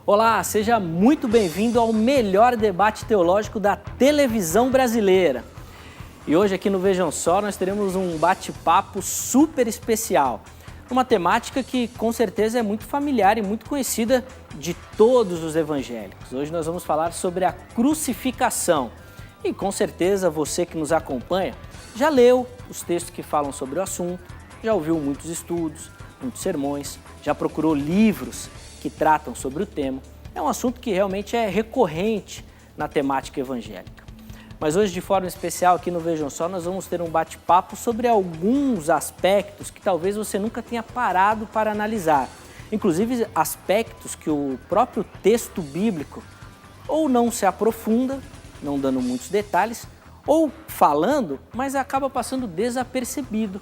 Olá, seja muito bem-vindo ao melhor debate teológico da televisão brasileira. E hoje aqui no Vejam Só nós teremos um bate-papo super especial, uma temática que com certeza é muito familiar e muito conhecida de todos os evangélicos. Hoje nós vamos falar sobre a crucificação e com certeza você que nos acompanha já leu os textos que falam sobre o assunto, já ouviu muitos estudos, muitos sermões, já procurou livros que tratam sobre o tema. É um assunto que realmente é recorrente na temática evangélica. Mas hoje, de forma especial, aqui no Vejam Só, nós vamos ter um bate-papo sobre alguns aspectos que talvez você nunca tenha parado para analisar. Inclusive, aspectos que o próprio texto bíblico ou não se aprofunda, não dando muitos detalhes, ou falando, mas acaba passando desapercebido.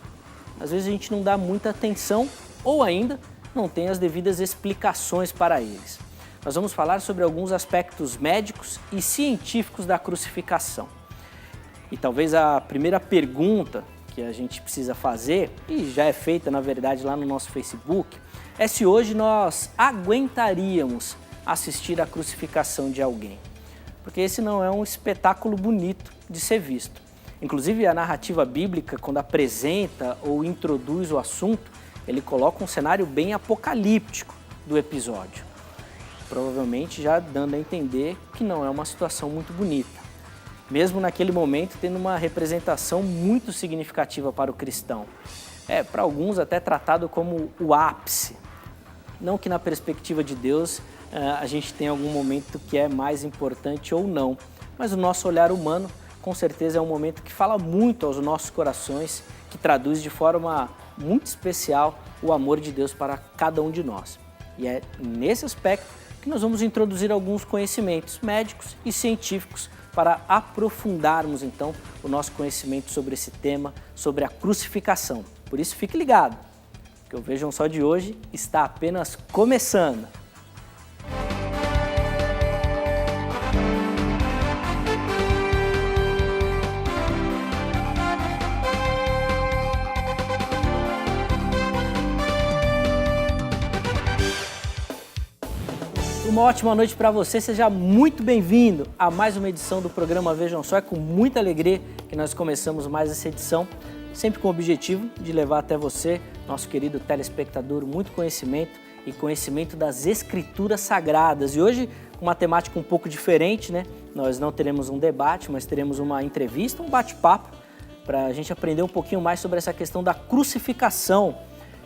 Às vezes a gente não dá muita atenção ou ainda não tem as devidas explicações para eles. Nós vamos falar sobre alguns aspectos médicos e científicos da crucificação. E talvez a primeira pergunta que a gente precisa fazer, e já é feita na verdade lá no nosso Facebook, é se hoje nós aguentaríamos assistir à crucificação de alguém. Porque esse não é um espetáculo bonito de ser visto. Inclusive a narrativa bíblica, quando apresenta ou introduz o assunto, ele coloca um cenário bem apocalíptico do episódio, provavelmente já dando a entender que não é uma situação muito bonita, mesmo naquele momento tendo uma representação muito significativa para o cristão. Para alguns até tratado como o ápice, não que na perspectiva de Deus a gente tenha algum momento que é mais importante ou não, mas o nosso olhar humano com certeza é um momento que fala muito aos nossos corações, que traduz de forma muito especial o amor de Deus para cada um de nós. E é nesse aspecto que nós vamos introduzir alguns conhecimentos médicos e científicos para aprofundarmos então o nosso conhecimento sobre esse tema, sobre a crucificação. Por isso fique ligado, que o Vejam Só de hoje está apenas começando. Uma ótima noite para você, seja muito bem-vindo a mais uma edição do programa Vejam Só. É com muita alegria que nós começamos mais essa edição, sempre com o objetivo de levar até você, nosso querido telespectador, muito conhecimento e conhecimento das Escrituras Sagradas. E hoje, com uma temática um pouco diferente, né? Nós não teremos um debate, mas teremos uma entrevista, um bate-papo, para a gente aprender um pouquinho mais sobre essa questão da crucificação.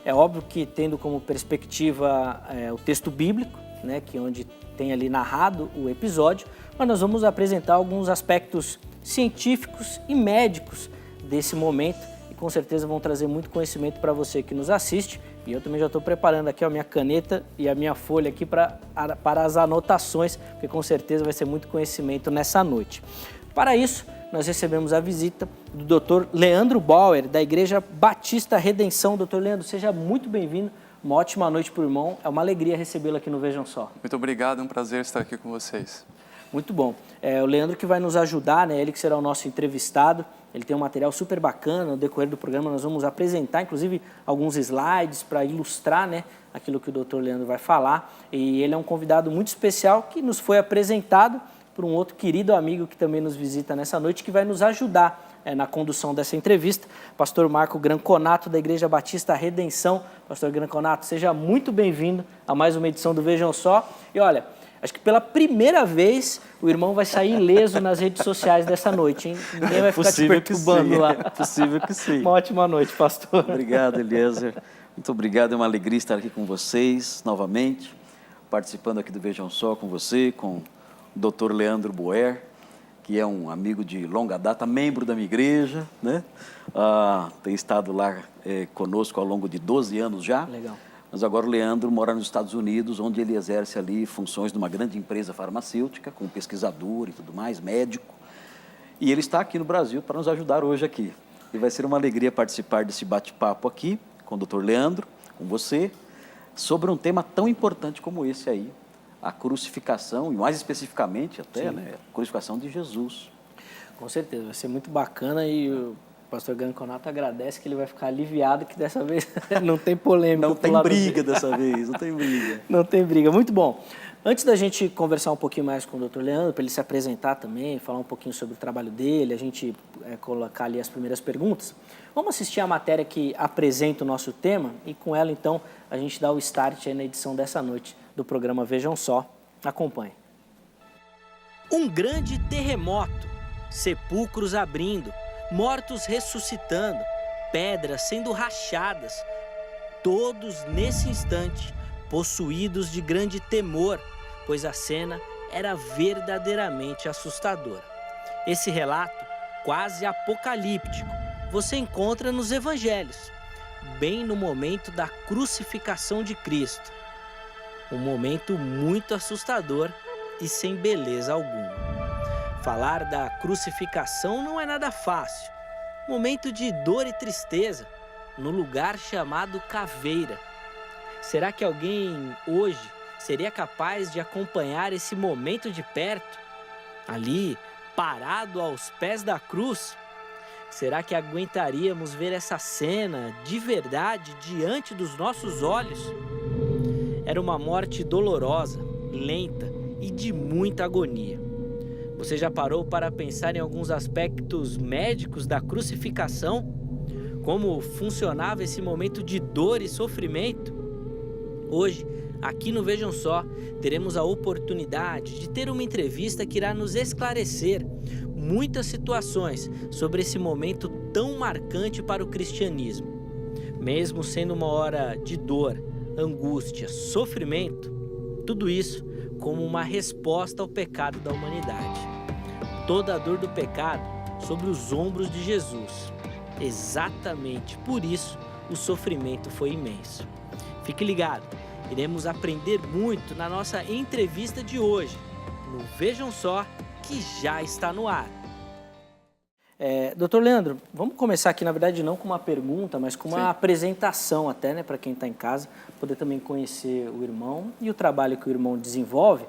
É óbvio que tendo como perspectiva o texto bíblico, né, que onde tem ali narrado o episódio, mas nós vamos apresentar alguns aspectos científicos e médicos desse momento e com certeza vão trazer muito conhecimento para você que nos assiste. E eu também já estou preparando aqui a minha caneta e a minha folha aqui para as anotações, porque com certeza vai ser muito conhecimento nessa noite. Para isso, nós recebemos a visita do Dr. Leandro Bauer, da Igreja Batista Redenção. Dr. Leandro, seja muito bem-vindo. Uma ótima noite para o irmão, é uma alegria recebê-lo aqui no Vejam Só. Muito obrigado, é um prazer estar aqui com vocês. Muito bom. O Leandro que vai nos ajudar, né? Ele que será o nosso entrevistado, ele tem um material super bacana, no decorrer do programa nós vamos apresentar, inclusive, alguns slides para ilustrar, né, aquilo que o Dr. Leandro vai falar. E ele é um convidado muito especial que nos foi apresentado por um outro querido amigo que também nos visita nessa noite, que vai nos ajudar na condução dessa entrevista, pastor Marco Granconato, da Igreja Batista Redenção. Pastor Granconato, seja muito bem-vindo a mais uma edição do Vejam Só. E olha, acho que pela primeira vez o irmão vai sair ileso nas redes sociais dessa noite, hein? Ninguém vai ficar te perturbando lá. É possível que sim. Uma ótima noite, pastor. Obrigado, Eliezer. Muito obrigado, é uma alegria estar aqui com vocês novamente, participando aqui do Vejam Só com você, com o Dr. Leandro Bauer, que é um amigo de longa data, membro da minha igreja, né? Tem estado lá conosco ao longo de 12 anos já. Legal. Mas agora o Leandro mora nos Estados Unidos, onde ele exerce ali funções de uma grande empresa farmacêutica, como pesquisador e tudo mais, médico. E ele está aqui no Brasil para nos ajudar hoje aqui. E vai ser uma alegria participar desse bate-papo aqui com o Dr. Leandro, com você, sobre um tema tão importante como esse aí, a crucificação, e mais especificamente até, né, a crucificação de Jesus. Com certeza, vai ser muito bacana e o pastor Granconato agradece que ele vai ficar aliviado que dessa vez não tem polêmica. Não tem briga dessa vez, não tem briga. Não tem briga, muito bom. Antes da gente conversar um pouquinho mais com o Dr. Leandro, para ele se apresentar também, falar um pouquinho sobre o trabalho dele, a gente colocar ali as primeiras perguntas, vamos assistir a matéria que apresenta o nosso tema e com ela, então, a gente dá o start aí na edição dessa noite do programa Vejam Só. Acompanhe. Um grande terremoto, sepulcros abrindo, mortos ressuscitando, pedras sendo rachadas, todos nesse instante possuídos de grande temor, pois a cena era verdadeiramente assustadora. Esse relato, quase apocalíptico, você encontra nos evangelhos, bem no momento da crucificação de Cristo. Um momento muito assustador e sem beleza alguma. Falar da crucificação não é nada fácil. Momento de dor e tristeza, no lugar chamado caveira. Será que alguém hoje seria capaz de acompanhar esse momento de perto? Ali, parado aos pés da cruz? Será que aguentaríamos ver essa cena de verdade diante dos nossos olhos? Era uma morte dolorosa, lenta e de muita agonia. Você já parou para pensar em alguns aspectos médicos da crucificação? Como funcionava esse momento de dor e sofrimento? Hoje, aqui no Vejam Só, teremos a oportunidade de ter uma entrevista que irá nos esclarecer muitas situações sobre esse momento tão marcante para o cristianismo. Mesmo sendo uma hora de dor, angústia, sofrimento, tudo isso como uma resposta ao pecado da humanidade. Toda a dor do pecado sobre os ombros de Jesus. Exatamente por isso o sofrimento foi imenso. Fique ligado, iremos aprender muito na nossa entrevista de hoje, no Vejam Só, que já está no ar. Doutor Leandro, vamos começar aqui, na verdade, não com uma pergunta, mas com uma apresentação até, né, para quem está em casa, poder também conhecer o irmão e o trabalho que o irmão desenvolve,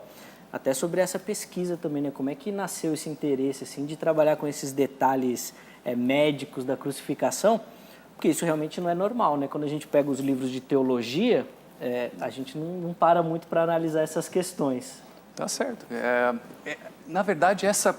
até sobre essa pesquisa também, né, como é que nasceu esse interesse, assim, de trabalhar com esses detalhes médicos da crucificação, porque isso realmente não é normal, né? Quando a gente pega os livros de teologia, a gente não para muito para analisar essas questões. Tá certo. Na verdade, essa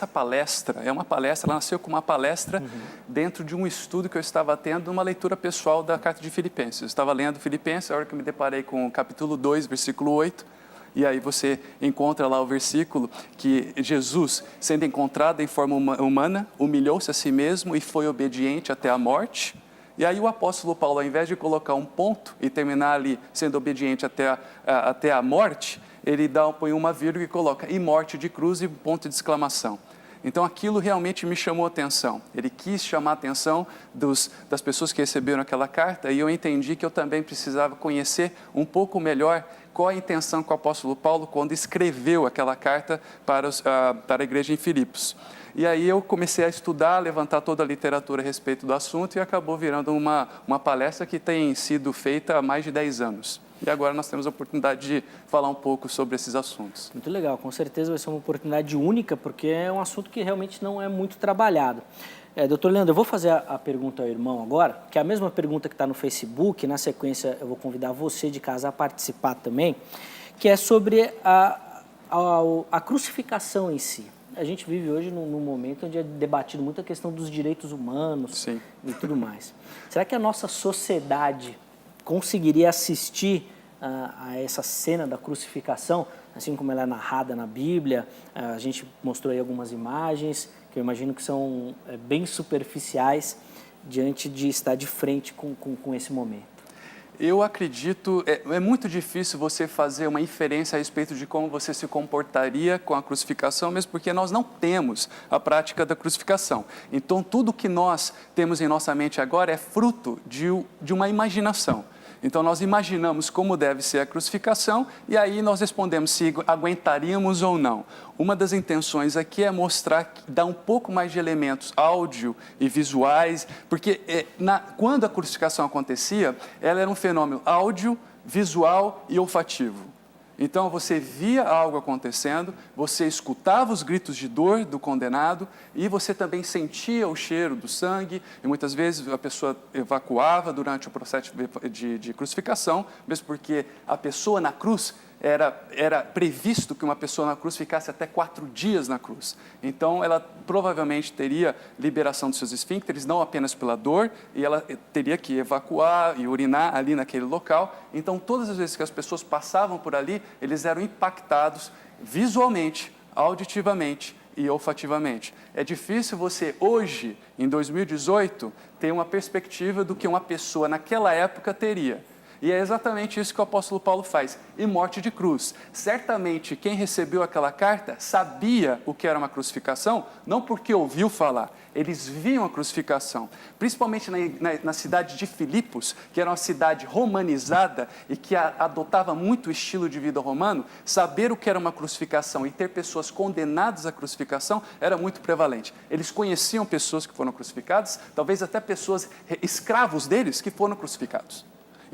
palestra é uma palestra, ela nasceu como uma palestra dentro de um estudo que eu estava tendo, uma leitura pessoal da Carta de Filipenses. Eu estava lendo Filipenses, a hora que eu me deparei com o capítulo 2, versículo 8, e aí você encontra lá o versículo que Jesus, sendo encontrado em forma humana, humilhou-se a si mesmo e foi obediente até a morte. E aí o apóstolo Paulo, ao invés de colocar um ponto e terminar ali sendo obediente até a morte, ele põe uma vírgula e coloca e morte de cruz e ponto de exclamação. Então aquilo realmente me chamou a atenção. Ele quis chamar a atenção das pessoas que receberam aquela carta e eu entendi que eu também precisava conhecer um pouco melhor qual a intenção que o apóstolo Paulo quando escreveu aquela carta para a igreja em Filipos. E aí eu comecei a estudar, a levantar toda a literatura a respeito do assunto e acabou virando uma palestra que tem sido feita há mais de 10 anos. E agora nós temos a oportunidade de falar um pouco sobre esses assuntos. Muito legal, com certeza vai ser uma oportunidade única, porque é um assunto que realmente não é muito trabalhado. Doutor Leandro, eu vou fazer a pergunta ao irmão agora, que é a mesma pergunta que está no Facebook, na sequência eu vou convidar você de casa a participar também, que é sobre a crucificação em si. A gente vive hoje num momento onde é debatido muito a questão dos direitos humanos Sim. E tudo mais. Será que a nossa sociedade conseguiria assistir a essa cena da crucificação, assim como ela é narrada na Bíblia? A gente mostrou aí algumas imagens, que eu imagino que são bem superficiais, diante de estar de frente com esse momento. Eu acredito, é muito difícil você fazer uma inferência a respeito de como você se comportaria com a crucificação, mesmo porque nós não temos a prática da crucificação. Então, tudo que nós temos em nossa mente agora é fruto de uma imaginação. Então, nós imaginamos como deve ser a crucificação e aí nós respondemos se aguentaríamos ou não. Uma das intenções aqui é mostrar, dar um pouco mais de elementos áudio e visuais, porque quando a crucificação acontecia, ela era um fenômeno áudio, visual e olfativo. Então, você via algo acontecendo, você escutava os gritos de dor do condenado e você também sentia o cheiro do sangue e muitas vezes a pessoa evacuava durante o processo de crucificação, mesmo porque a pessoa na cruz, era previsto que uma pessoa na cruz ficasse até 4 dias na cruz. Então, ela provavelmente teria liberação dos seus esfíncteres, não apenas pela dor, e ela teria que evacuar e urinar ali naquele local. Então, todas as vezes que as pessoas passavam por ali, eles eram impactados visualmente, auditivamente e olfativamente. É difícil você, hoje, em 2018, ter uma perspectiva do que uma pessoa naquela época teria. E é exatamente isso que o apóstolo Paulo faz, e morte de cruz. Certamente, quem recebeu aquela carta sabia o que era uma crucificação, não porque ouviu falar, eles viam a crucificação. Principalmente na cidade de Filipos, que era uma cidade romanizada e que adotava muito o estilo de vida romano, saber o que era uma crucificação e ter pessoas condenadas à crucificação era muito prevalente. Eles conheciam pessoas que foram crucificadas, talvez até pessoas, escravos deles, que foram crucificados.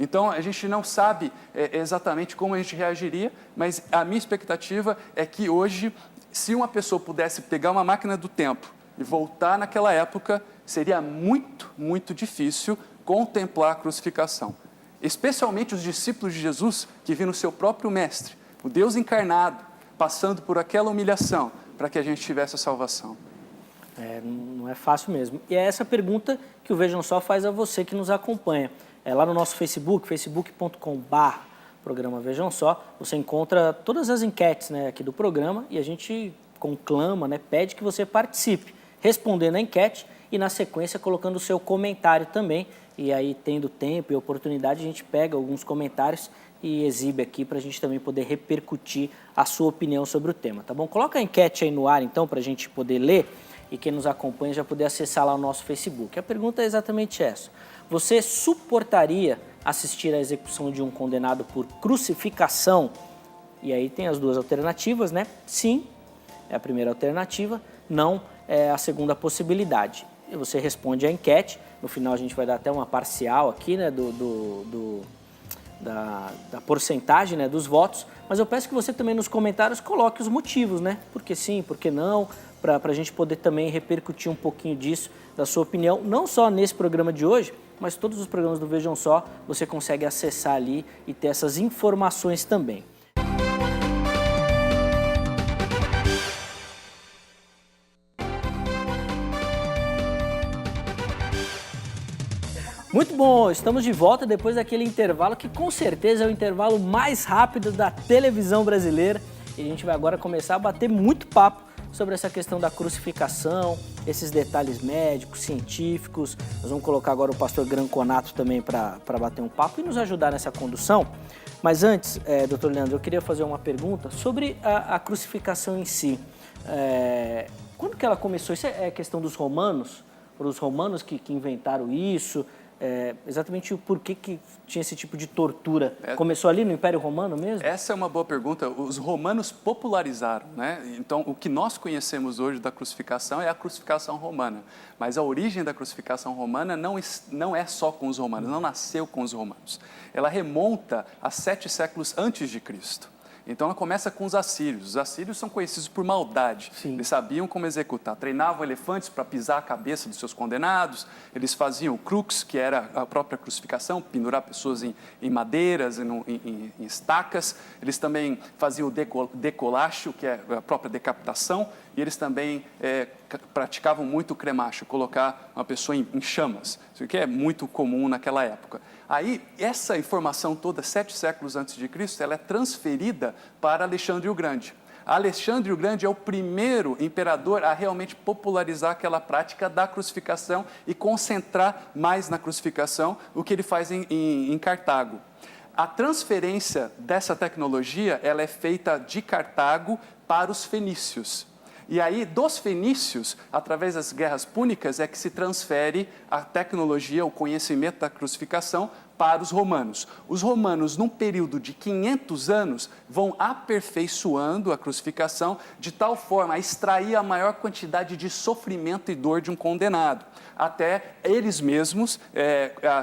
Então, a gente não sabe exatamente como a gente reagiria, mas a minha expectativa é que hoje, se uma pessoa pudesse pegar uma máquina do tempo e voltar naquela época, seria muito, muito difícil contemplar a crucificação. Especialmente os discípulos de Jesus, que viram o seu próprio mestre, o Deus encarnado, passando por aquela humilhação, para que a gente tivesse a salvação. Não é fácil mesmo. E é essa pergunta que o Vejam Só faz a você que nos acompanha. Lá no nosso Facebook, facebook.com/programa Vejam Só, você encontra todas as enquetes, né, aqui do programa, e a gente conclama, né, pede que você participe, respondendo a enquete e, na sequência, colocando o seu comentário também. E aí, tendo tempo e oportunidade, a gente pega alguns comentários e exibe aqui para a gente também poder repercutir a sua opinião sobre o tema, tá bom? Coloca a enquete aí no ar, então, para a gente poder ler e quem nos acompanha já poder acessar lá o nosso Facebook. A pergunta é exatamente essa. Você suportaria assistir à execução de um condenado por crucificação? E aí tem as duas alternativas, né? Sim, é a primeira alternativa, não é a segunda possibilidade. E você responde a enquete, no final a gente vai dar até uma parcial aqui, né, da porcentagem, né, dos votos, mas eu peço que você também nos comentários coloque os motivos, né? Por que sim, por que não, para a gente poder também repercutir um pouquinho disso, da sua opinião, não só nesse programa de hoje, mas todos os programas do Vejam Só, você consegue acessar ali e ter essas informações também. Muito bom, estamos de volta depois daquele intervalo que com certeza é o intervalo mais rápido da televisão brasileira. E a gente vai agora começar a bater muito papo sobre essa questão da crucificação, esses detalhes médicos, científicos. Nós vamos colocar agora o pastor Granconato também para bater um papo e nos ajudar nessa condução. Mas antes, doutor Leandro, eu queria fazer uma pergunta sobre a crucificação em si. Quando que ela começou? Isso é questão dos romanos? Foram os romanos que inventaram isso? Exatamente o porquê que tinha esse tipo de tortura. Começou ali no Império Romano mesmo? Essa é uma boa pergunta. Os romanos popularizaram, né? Então, o que nós conhecemos hoje da crucificação é a crucificação romana. Mas a origem da crucificação romana não é só com os romanos, não nasceu com os romanos. Ela remonta a 7 séculos antes de Cristo. Então, ela começa com os assírios. Os assírios são conhecidos por maldade. Sim. Eles sabiam como executar. Treinavam elefantes para pisar a cabeça dos seus condenados. Eles faziam o crux, que era a própria crucificação, pendurar pessoas em madeiras, em estacas. Eles também faziam o decolacho, que é a própria decapitação. E eles também praticavam muito o cremacho, colocar uma pessoa em chamas. Isso que é muito comum naquela época. Aí, essa informação toda, 7 séculos antes de Cristo, ela é transferida para Alexandre o Grande. Alexandre o Grande é o primeiro imperador a realmente popularizar aquela prática da crucificação e concentrar mais na crucificação, o que ele faz em Cartago. A transferência dessa tecnologia, ela é feita de Cartago para os fenícios. E aí, dos fenícios, através das guerras púnicas, é que se transfere a tecnologia, o conhecimento da crucificação para os romanos. Os romanos, num período de 500 anos, vão aperfeiçoando a crucificação de tal forma a extrair a maior quantidade de sofrimento e dor de um condenado, até eles mesmos,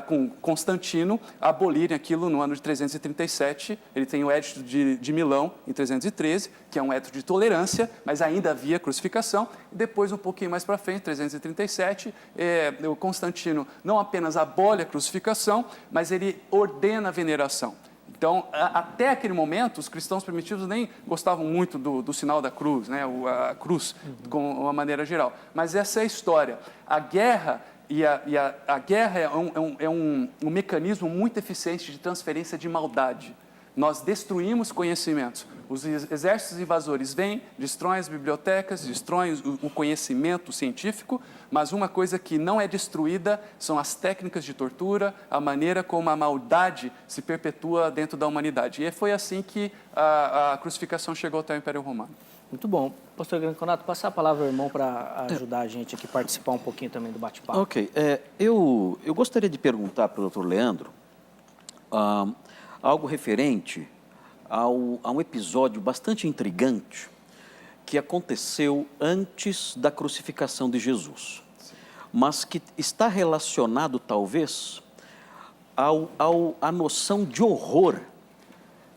com Constantino, abolirem aquilo no ano de 337. Ele tem o Edito de Milão, em 313, que é um edito de tolerância, mas ainda havia crucificação. E depois, um pouquinho mais para frente, 337, o Constantino não apenas abole a crucificação, mas ele ordena a veneração. Então, até aquele momento, os cristãos primitivos nem gostavam muito do sinal da cruz, né? A cruz, com uma maneira geral. Mas essa é a história. A guerra a guerra é um mecanismo muito eficiente de transferência de maldade. Nós destruímos conhecimentos. Os exércitos invasores vêm, destroem as bibliotecas, destroem o conhecimento científico, mas uma coisa que não é destruída são as técnicas de tortura, a maneira como a maldade se perpetua dentro da humanidade. E foi assim que a crucificação chegou até o Império Romano. Muito bom. Pastor Granconato, passar a palavra ao irmão para ajudar a gente aqui a participar um pouquinho também do bate-papo. Ok. Eu gostaria de perguntar para o doutor Leandro algo referente a um episódio bastante intrigante que aconteceu antes da crucificação de Jesus, mas que está relacionado, talvez, à noção de horror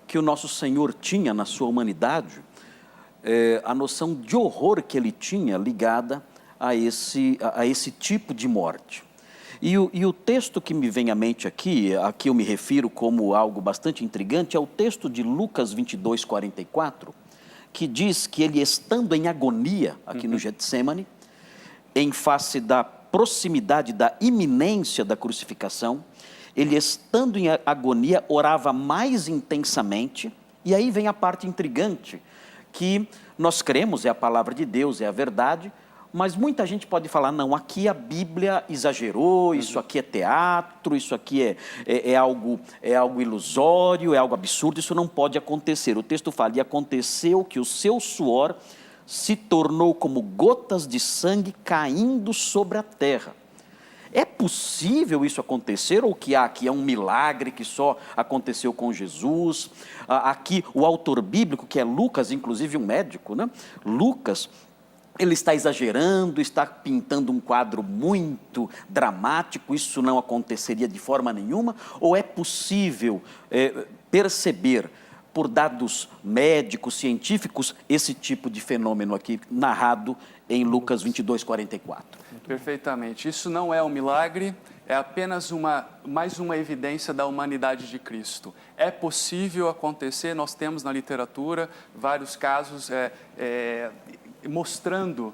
que o nosso Senhor tinha na sua humanidade, a noção de horror que ele tinha ligada a esse tipo de morte. E o texto que me vem à mente aqui, a que eu me refiro como algo bastante intrigante, é o texto de Lucas 22, 44, que diz que ele, estando em agonia, aqui no Getsemane, em face da proximidade, da iminência da crucificação, ele, estando em agonia, orava mais intensamente, e aí vem a parte intrigante, que nós cremos, é a palavra de Deus, é a verdade, mas muita gente pode falar, não, aqui a Bíblia exagerou, isso aqui é teatro, isso aqui é algo ilusório, é algo absurdo, isso não pode acontecer. O texto fala, e aconteceu que o seu suor se tornou como gotas de sangue caindo sobre a terra. É possível isso acontecer ou que aqui é um milagre que só aconteceu com Jesus? Aqui o autor bíblico, que é Lucas, inclusive um médico, né? Lucas, ele está exagerando, está pintando um quadro muito dramático, isso não aconteceria de forma nenhuma? Ou é possível perceber, por dados médicos, científicos, esse tipo de fenômeno aqui narrado em Lucas 22, 44? Perfeitamente. Isso não é um milagre, é apenas mais uma evidência da humanidade de Cristo. É possível acontecer, nós temos na literatura vários casos mostrando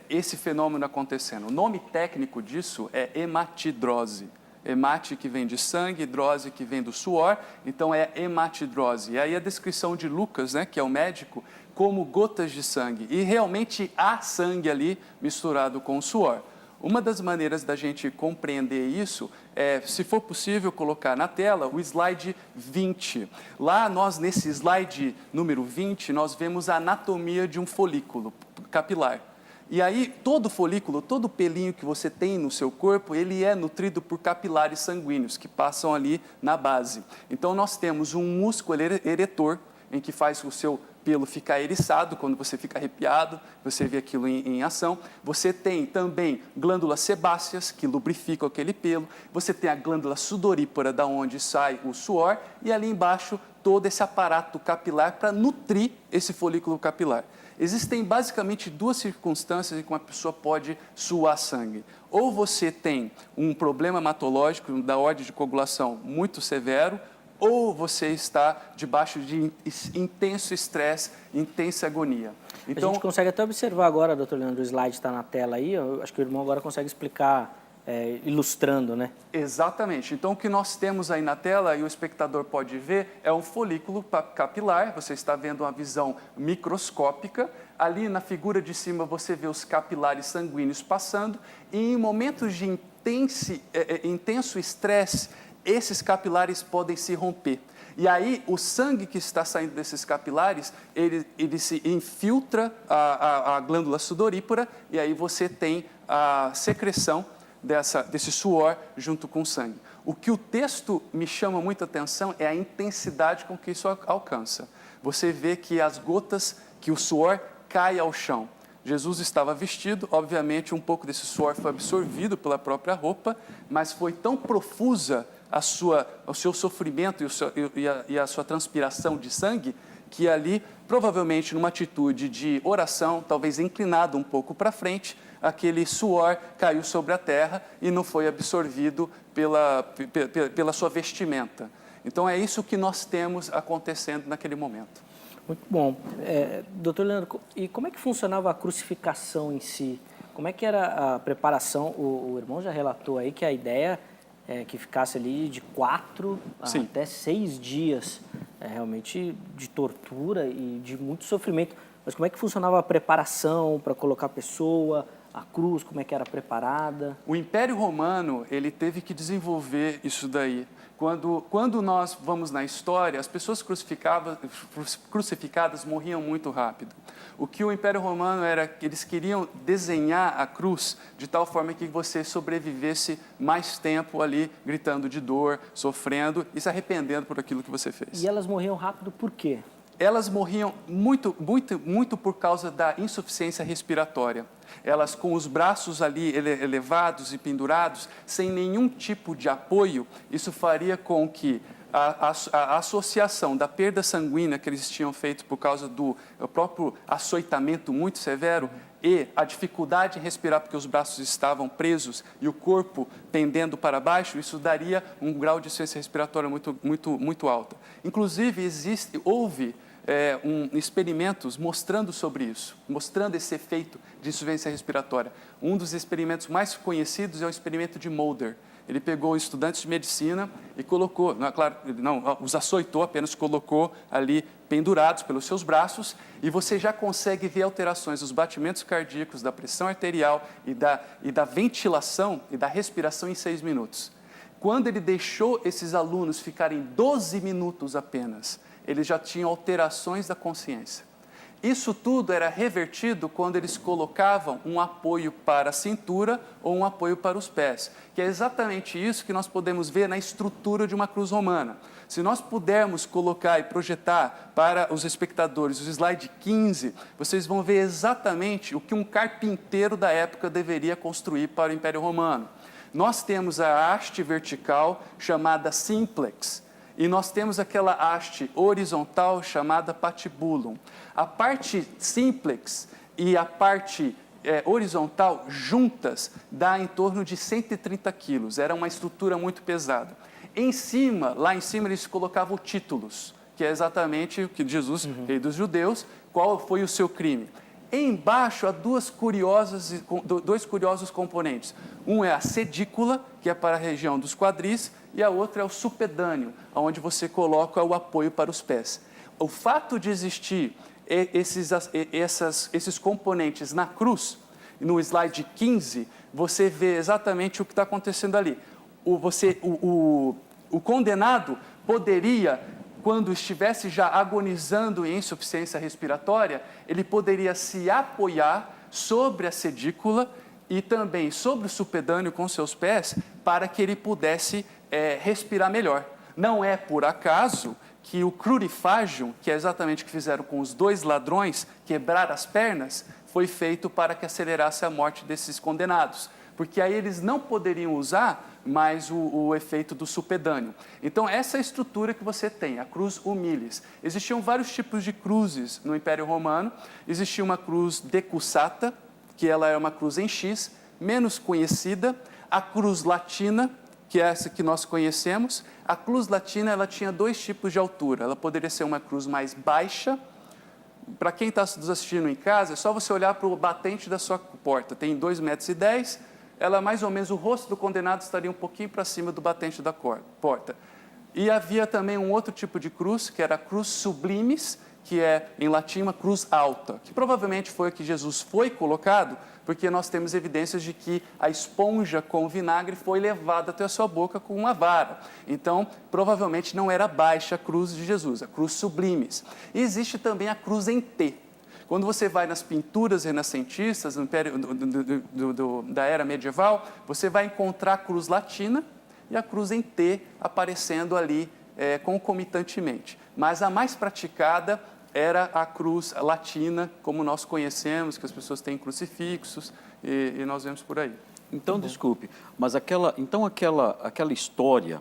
esse fenômeno acontecendo. O nome técnico disso é hematidrose. Hemate que vem de sangue, drose que vem do suor, então é hematidrose. E aí a descrição de Lucas, né, que é o médico, como gotas de sangue. E realmente há sangue ali misturado com o suor. Uma das maneiras da gente compreender isso é, se for possível, colocar na tela o slide 20. Lá, nesse slide número 20, nós vemos a anatomia de um folículo capilar. E aí, todo folículo, todo pelinho que você tem no seu corpo, ele é nutrido por capilares sanguíneos, que passam ali na base. Então, nós temos um músculo eretor, em que faz o seu pelo ficar eriçado, quando você fica arrepiado, você vê aquilo em ação. Você tem também glândulas sebáceas, que lubrificam aquele pelo. Você tem a glândula sudorípara, da onde sai o suor. E ali embaixo, todo esse aparato capilar para nutrir esse folículo capilar. Existem basicamente duas circunstâncias em que uma pessoa pode suar sangue. Ou você tem um problema hematológico da ordem de coagulação muito severo, ou você está debaixo de intenso estresse, intensa agonia. Então, a gente consegue até observar agora, doutor Leandro, o slide está na tela aí, eu acho que o irmão agora consegue explicar, ilustrando, né? Exatamente. Então, o que nós temos aí na tela, e o espectador pode ver, é um folículo capilar, você está vendo uma visão microscópica. Ali na figura de cima você vê os capilares sanguíneos passando, e em momentos de intenso estresse, esses capilares podem se romper. E aí, o sangue que está saindo desses capilares, ele se infiltra a glândula sudorípara, e aí você tem a secreção desse suor junto com o sangue. O que o texto me chama muita atenção é a intensidade com que isso alcança. Você vê que as gotas, que o suor cai ao chão. Jesus estava vestido, obviamente um pouco desse suor foi absorvido pela própria roupa, mas foi tão profusa o seu sofrimento e a sua transpiração de sangue, que ali, provavelmente numa atitude de oração, talvez inclinado um pouco para frente, aquele suor caiu sobre a terra e não foi absorvido pela sua vestimenta. Então, é isso que nós temos acontecendo naquele momento. Muito bom. Doutor Leandro, e como é que funcionava a crucificação em si? Como é que era a preparação? O irmão já relatou aí que a ideia é que ficasse ali de 4 até 6 dias, realmente de tortura e de muito sofrimento. Mas como é que funcionava a preparação para colocar a pessoa, a cruz, como é que era preparada? O Império Romano, ele teve que desenvolver isso daí. Quando nós vamos na história, as pessoas crucificadas morriam muito rápido. O que o Império Romano era que eles queriam desenhar a cruz de tal forma que você sobrevivesse mais tempo ali, gritando de dor, sofrendo e se arrependendo por aquilo que você fez. E elas morriam rápido por quê? Elas morriam muito por causa da insuficiência respiratória. Elas com os braços ali elevados e pendurados, sem nenhum tipo de apoio, isso faria com que a associação da perda sanguínea que eles tinham feito por causa do próprio açoitamento muito severo e a dificuldade em respirar porque os braços estavam presos e o corpo pendendo para baixo, isso daria um grau de insuficiência respiratória muito alta. Inclusive, houve experimentos mostrando sobre isso, mostrando esse efeito de insuficiência respiratória. Um dos experimentos mais conhecidos é o experimento de Mulder. Ele pegou estudantes de medicina e colocou, não os açoitou, apenas colocou ali pendurados pelos seus braços e você já consegue ver alterações dos batimentos cardíacos, da pressão arterial e da ventilação e da respiração em 6 minutos. Quando ele deixou esses alunos ficarem 12 minutos apenas, eles já tinham alterações da consciência. Isso tudo era revertido quando eles colocavam um apoio para a cintura ou um apoio para os pés, que é exatamente isso que nós podemos ver na estrutura de uma cruz romana. Se nós pudermos colocar e projetar para os espectadores o slide 15, vocês vão ver exatamente o que um carpinteiro da época deveria construir para o Império Romano. Nós temos a haste vertical chamada simplex, e nós temos aquela haste horizontal chamada patibulum. A parte simplex e a parte horizontal juntas dá em torno de 130 quilos. Era uma estrutura muito pesada. Lá em cima eles colocavam títulos, que é exatamente o que Jesus, rei dos judeus, qual foi o seu crime. Embaixo há dois curiosos componentes. Um é a sedícula, que é para a região dos quadris, e a outra é o supedâneo, onde você coloca o apoio para os pés. O fato de existir esses componentes na cruz, no slide 15, você vê exatamente o que está acontecendo ali. O condenado poderia, quando estivesse já agonizando em insuficiência respiratória, ele poderia se apoiar sobre a sedícula e também sobre o supedâneo com seus pés para que ele pudesse respirar melhor. Não é por acaso que o crurifágio, que é exatamente o que fizeram com os 2 ladrões, quebrar as pernas, foi feito para que acelerasse a morte desses condenados. Porque aí eles não poderiam usar mais o efeito do supedâneo. Então, essa é a estrutura que você tem, a cruz humilis. Existiam vários tipos de cruzes no Império Romano. Existia uma cruz decussata, que ela é uma cruz em X, menos conhecida. A cruz latina, que é essa que nós conhecemos. A cruz latina, ela tinha 2 tipos de altura. Ela poderia ser uma cruz mais baixa. Para quem está nos assistindo em casa, é só você olhar para o batente da sua porta. Tem 2,10 metros. Ela mais ou menos, o rosto do condenado estaria um pouquinho para cima do batente da porta. E havia também um outro tipo de cruz, que era a cruz sublimis, que é, em latim, uma cruz alta, que provavelmente foi a que Jesus foi colocado, porque nós temos evidências de que a esponja com vinagre foi levada até a sua boca com uma vara. Então, provavelmente não era baixa a cruz de Jesus, a cruz sublimis. E existe também a cruz em T. Quando você vai nas pinturas renascentistas da era medieval, você vai encontrar a cruz latina e a cruz em T aparecendo ali concomitantemente. Mas a mais praticada era a cruz latina, como nós conhecemos, que as pessoas têm crucifixos e nós vemos por aí. Então, desculpe, mas aquela história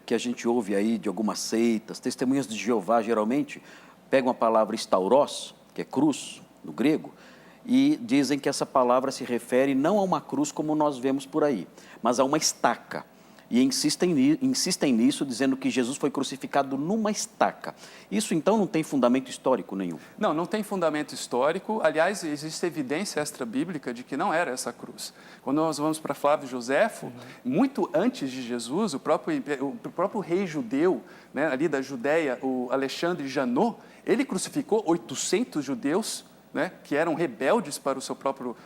que a gente ouve aí de algumas seitas, testemunhas de Jeová, geralmente, pegam a palavra stauros, que é cruz, no grego, e dizem que essa palavra se refere não a uma cruz como nós vemos por aí, mas a uma estaca. e insistem nisso, dizendo que Jesus foi crucificado numa estaca. Isso, então, não tem fundamento histórico nenhum? Não, não tem fundamento histórico. Aliás, existe evidência extra-bíblica de que não era essa cruz. Quando nós vamos para Flávio Joséfo, muito antes de Jesus, o próprio rei judeu, né, ali da Judéia, o Alexandre Janot, ele crucificou 800 judeus, né, que eram rebeldes para o seu próprio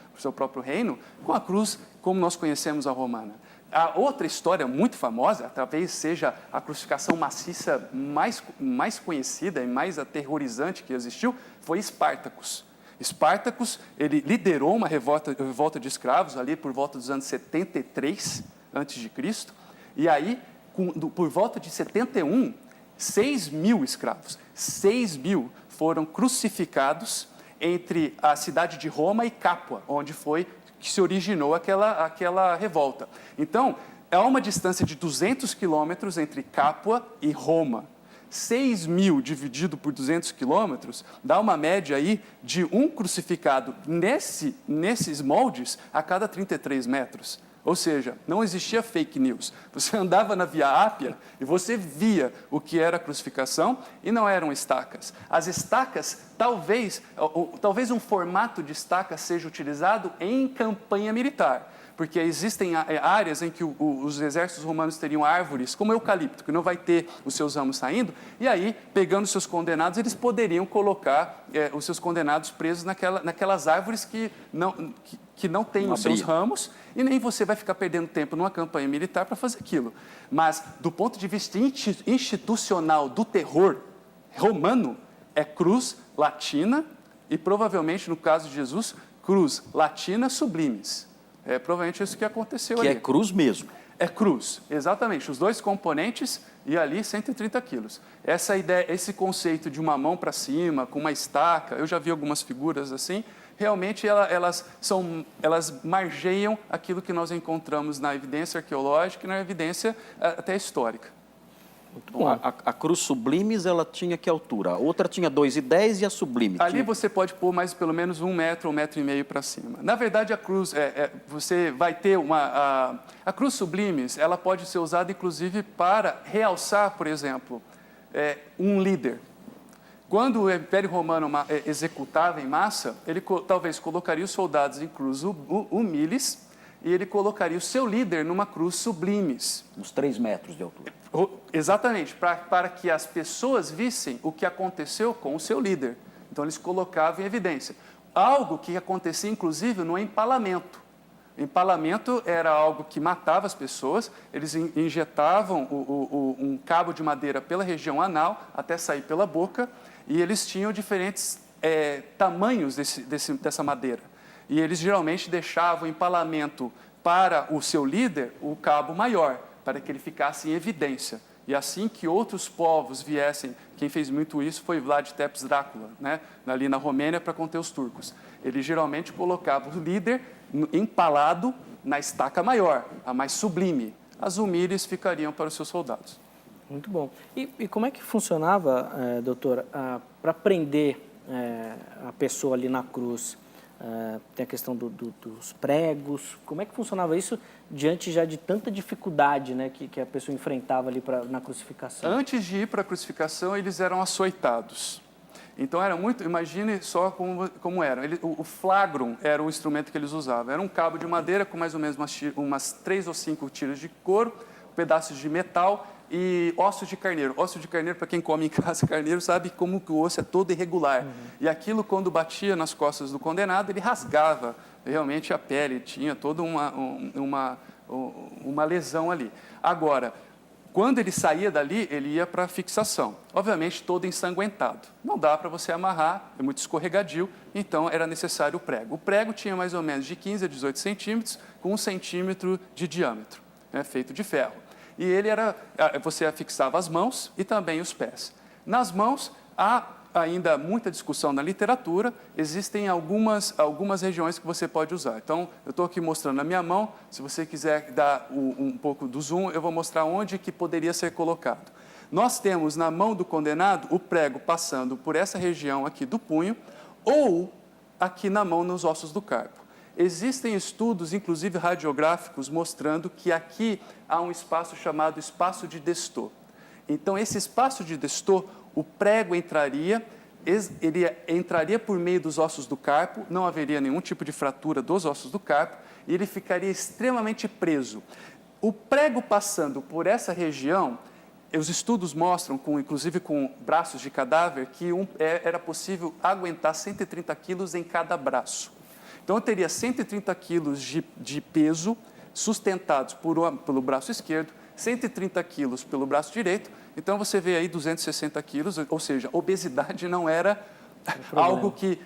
reino, com a cruz como nós conhecemos a romana. A outra história muito famosa, talvez seja a crucificação maciça mais conhecida e mais aterrorizante que existiu, foi Espartacus. Espartacus, ele liderou uma revolta de escravos ali por volta dos anos 73 a.C., e aí, por volta de 71, 6.000 escravos, 6.000 foram crucificados entre a cidade de Roma e Capua, onde foi que se originou aquela revolta. Então, há uma distância de 200 quilômetros entre Capua e Roma. 6.000 dividido por 200 quilômetros dá uma média aí de um crucificado nesses moldes a cada 33 metros. Ou seja, não existia fake news. Você andava na Via Ápia e você via o que era a crucificação e não eram estacas. As estacas, talvez um formato de estaca seja utilizado em campanha militar, porque existem áreas em que os exércitos romanos teriam árvores, como o eucalipto, que não vai ter os seus ramos saindo, e aí, pegando os seus condenados, eles poderiam colocar os seus condenados presos naquelas árvores que não têm os seus ramos, e nem você vai ficar perdendo tempo numa campanha militar para fazer aquilo. Mas, do ponto de vista institucional do terror romano, é cruz latina e, provavelmente, no caso de Jesus, cruz latina sublimes. É provavelmente isso que aconteceu ali. Que é cruz mesmo. É cruz, exatamente. Os dois componentes e ali 130 quilos. Essa ideia, esse conceito de uma mão para cima, com uma estaca, eu já vi algumas figuras assim, realmente elas margeiam aquilo que nós encontramos na evidência arqueológica e na evidência até histórica. Muito bom. A cruz sublimes, ela tinha que altura? A outra tinha 2,10 e a sublime? Ali você pode pôr mais pelo menos 1 metro, 1,5 metro para cima. Na verdade, a cruz, você vai ter a cruz sublimes, ela pode ser usada inclusive para realçar, por exemplo, um líder. Quando o Império Romano executava em massa, ele talvez colocaria os soldados em cruz humilis e ele colocaria o seu líder numa cruz sublimes. Uns 3 metros de altura. Exatamente, para que as pessoas vissem o que aconteceu com o seu líder. Então, eles colocavam em evidência. Algo que acontecia, inclusive, no empalamento. Empalamento era algo que matava as pessoas, eles injetavam um cabo de madeira pela região anal, até sair pela boca, e eles tinham diferentes tamanhos dessa madeira. E eles geralmente deixavam o empalamento para o seu líder, o cabo maior, para que ele ficasse em evidência. E assim que outros povos viessem, quem fez muito isso foi Vlad Tepes Drácula, né? Ali na Romênia, para conter os turcos. Ele geralmente colocava o líder empalado na estaca maior, a mais sublime. As humilhes ficariam para os seus soldados. Muito bom. E como é que funcionava, doutor, para prender a pessoa ali na cruz? Tem a questão dos pregos. Como é que funcionava isso diante já de tanta dificuldade, né, que a pessoa enfrentava ali na crucificação? Antes de ir para a crucificação, eles eram açoitados. Então, era muito... Imagine só como eram. O flagrum era o instrumento que eles usavam. Era um cabo de madeira com mais ou menos umas 3 ou 5 tiras de couro, pedaços de metal e ossos de carneiro. Osso de carneiro, para quem come em casa carneiro, sabe como que o osso é todo irregular. E aquilo, quando batia nas costas do condenado, ele rasgava realmente a pele, tinha toda uma lesão ali. Agora, quando ele saía dali, ele ia para a fixação. Obviamente, todo ensanguentado. Não dá para você amarrar, é muito escorregadio, então era necessário o prego. O prego tinha mais ou menos de 15 a 18 centímetros, com 1 centímetro de diâmetro, né, feito de ferro. E você afixava as mãos e também os pés. Nas mãos, há ainda muita discussão na literatura, existem algumas regiões que você pode usar. Então, eu estou aqui mostrando na minha mão, se você quiser dar um pouco do zoom, eu vou mostrar onde que poderia ser colocado. Nós temos na mão do condenado o prego passando por essa região aqui do punho ou aqui na mão nos ossos do carpo. Existem estudos, inclusive radiográficos, mostrando que aqui há um espaço chamado espaço de Destot. Então, esse espaço de Destot, o prego entraria, ele entraria por meio dos ossos do carpo, não haveria nenhum tipo de fratura dos ossos do carpo, e ele ficaria extremamente preso. O prego passando por essa região, os estudos mostram, inclusive com braços de cadáver, que era possível aguentar 130 quilos em cada braço. Então, eu teria 130 quilos de peso sustentados pelo braço esquerdo, 130 quilos pelo braço direito. Então, você vê aí 260 quilos, ou seja, obesidade não era algo que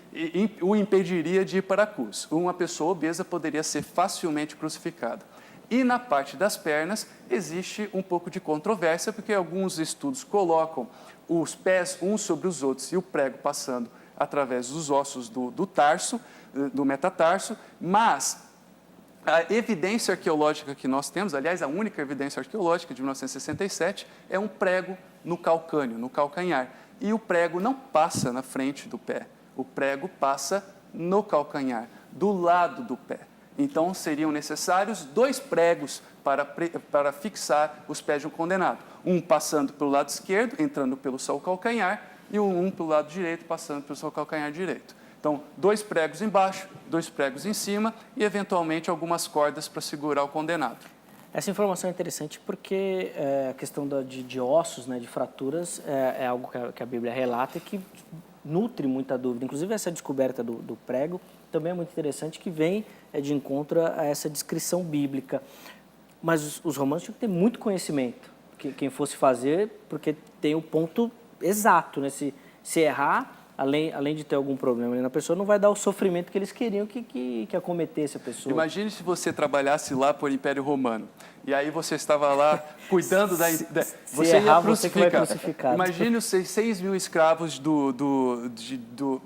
o impediria de ir para a cruz. Uma pessoa obesa poderia ser facilmente crucificada. E na parte das pernas existe um pouco de controvérsia, porque alguns estudos colocam os pés uns sobre os outros e o prego passando através dos ossos do tarso, do metatarso, mas a evidência arqueológica que nós temos, aliás, a única evidência arqueológica de 1967, é um prego no calcâneo, no calcanhar. E o prego não passa na frente do pé, o prego passa no calcanhar, do lado do pé. Então, seriam necessários 2 pregos para fixar os pés de um condenado. Um passando pelo lado esquerdo, entrando pelo seu calcanhar, e um pelo lado direito, passando pelo seu calcanhar direito. Então, 2 pregos embaixo, 2 pregos em cima e, eventualmente, algumas cordas para segurar o condenado. Essa informação é interessante porque a questão de ossos, né, de fraturas, é algo que a Bíblia relata e que nutre muita dúvida. Inclusive, essa descoberta do prego também é muito interessante, que vem de encontro a essa descrição bíblica. Mas os romanos tinham que ter muito conhecimento, quem fosse fazer, porque tem o ponto exato, né? Se errar, além de ter algum problema na pessoa, não vai dar o sofrimento que eles queriam que acometesse a pessoa. Imagine se você trabalhasse lá por Império Romano, e aí você estava lá cuidando da... Você errar, você que vai crucificado. Imagine os 6 mil escravos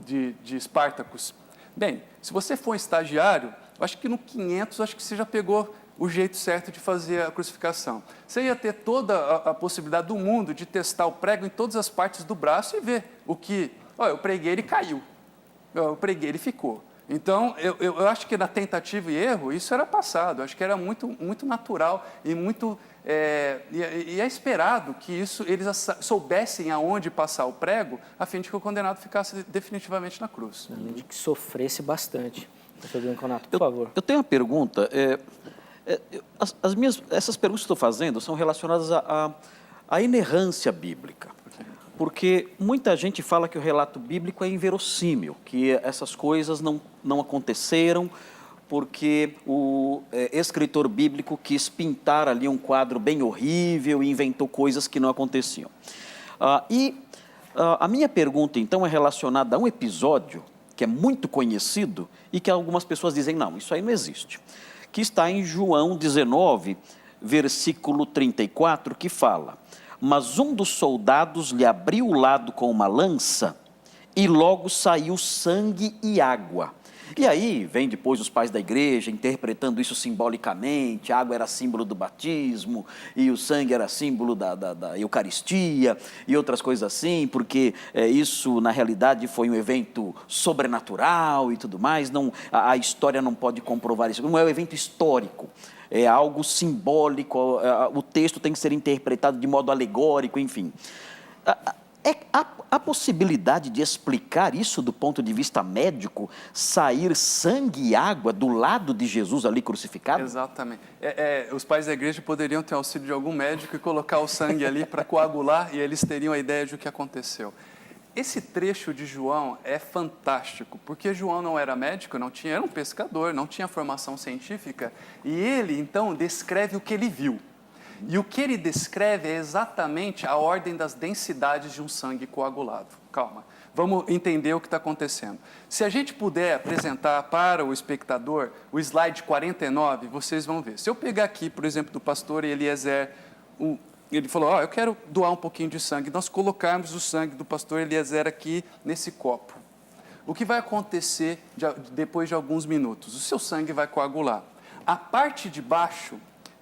de Espartacus. Bem, se você for um estagiário, eu acho que no 500, acho que você já pegou o jeito certo de fazer a crucificação. Você ia ter toda a possibilidade do mundo de testar o prego em todas as partes do braço e ver o que... Olha, eu preguei, ele caiu. Eu preguei, ele ficou. Então, eu acho que na tentativa e erro, isso era passado. Eu acho que era muito natural e muito... E é esperado que eles soubessem aonde passar o prego, a fim de que o condenado ficasse definitivamente na cruz. Além de que sofresse bastante. Professor Bianconato, por favor. Eu tenho uma pergunta. Essas perguntas que estou fazendo são relacionadas à inerrância bíblica. Porque muita gente fala que o relato bíblico é inverossímil, que essas coisas não aconteceram porque o escritor bíblico quis pintar ali um quadro bem horrível e inventou coisas que não aconteciam. A minha pergunta, então, é relacionada a um episódio que é muito conhecido e que algumas pessoas dizem, não, isso aí não existe, que está em João 19, versículo 34, que fala: mas um dos soldados lhe abriu o lado com uma lança e logo saiu sangue e água. E aí vem depois os pais da igreja interpretando isso simbolicamente, a água era símbolo do batismo e o sangue era símbolo da Eucaristia e outras coisas assim, porque isso na realidade foi um evento sobrenatural e tudo mais, a história não pode comprovar isso, não é um evento histórico. É algo simbólico, o texto tem que ser interpretado de modo alegórico, enfim. Há possibilidade de explicar isso do ponto de vista médico, sair sangue e água do lado de Jesus ali crucificado? Exatamente. Os pais da igreja poderiam ter auxílio de algum médico e colocar o sangue ali para coagular e eles teriam a ideia de o que aconteceu. Esse trecho de João é fantástico, porque João não era médico, era um pescador, não tinha formação científica, e ele, então, descreve o que ele viu. E o que ele descreve é exatamente a ordem das densidades de um sangue coagulado. Calma, vamos entender o que está acontecendo. Se a gente puder apresentar para o espectador o slide 49, vocês vão ver. Se eu pegar aqui, por exemplo, do pastor Eliezer, ele falou, eu quero doar um pouquinho de sangue. Nós colocarmos o sangue do pastor Eliezer aqui nesse copo. O que vai acontecer depois de alguns minutos? O seu sangue vai coagular. A parte de baixo,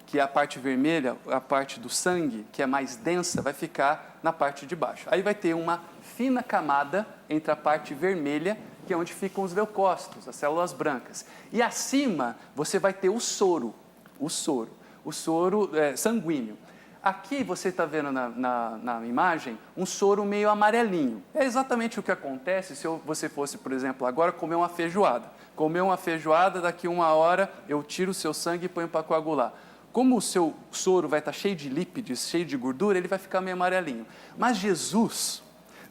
que é a parte vermelha, a parte do sangue, que é mais densa, vai ficar na parte de baixo. Aí vai ter uma fina camada entre a parte vermelha que é onde ficam os leucócitos, as células brancas. E acima você vai ter o soro sanguíneo. Aqui você está vendo na imagem um soro meio amarelinho. É exatamente o que acontece se você fosse, por exemplo, agora comer uma feijoada. Comer uma feijoada, daqui 1 hora eu tiro o seu sangue e ponho para coagular. Como o seu soro vai estar cheio de lípidos, cheio de gordura, ele vai ficar meio amarelinho. Mas Jesus,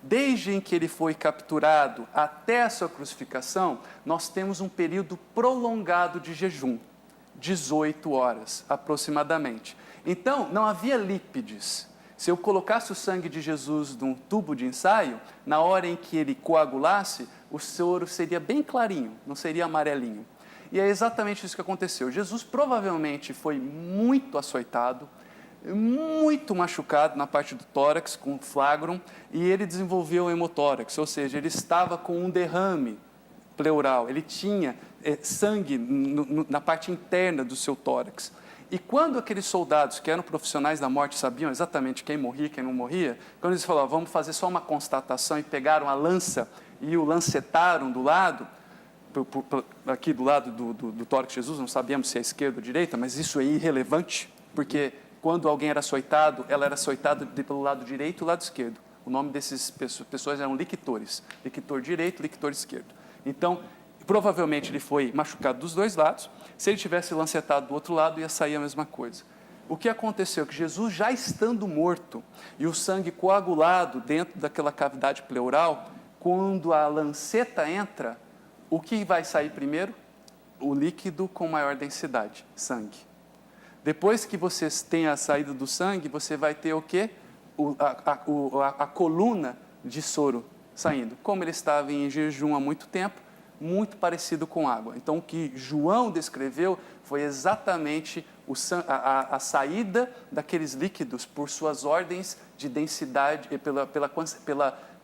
desde em que ele foi capturado até a sua crucificação, nós temos um período prolongado de jejum, 18 horas aproximadamente. Então, não havia lípides. Se eu colocasse o sangue de Jesus num tubo de ensaio, na hora em que ele coagulasse, o soro seria bem clarinho, não seria amarelinho. E é exatamente isso que aconteceu. Jesus provavelmente foi muito açoitado, muito machucado na parte do tórax com flagrum, e ele desenvolveu hemotórax, ou seja, ele estava com um derrame pleural, ele tinha sangue na parte interna do seu tórax. E quando aqueles soldados que eram profissionais da morte sabiam exatamente quem morria e quem não morria, quando eles falaram, vamos fazer só uma constatação, e pegaram a lança e o lancetaram do lado, aqui do lado do tórax de Jesus, não sabíamos se é esquerda ou direita, mas isso é irrelevante, porque quando alguém era açoitado, ela era açoitada pelo lado direito e o lado esquerdo. O nome dessas pessoas eram liquitores, liquitor direito e liquitor esquerdo. Então, provavelmente ele foi machucado dos dois lados. Se ele tivesse lancetado do outro lado, ia sair a mesma coisa. O que aconteceu? Que Jesus, já estando morto e o sangue coagulado dentro daquela cavidade pleural, quando a lanceta entra, o que vai sair primeiro? O líquido com maior densidade, sangue. Depois que você tem a saída do sangue, você vai ter o quê? A coluna de soro saindo. Como ele estava em jejum há muito tempo, muito parecido com água. Então, o que João descreveu foi exatamente a saída daqueles líquidos por suas ordens de densidade,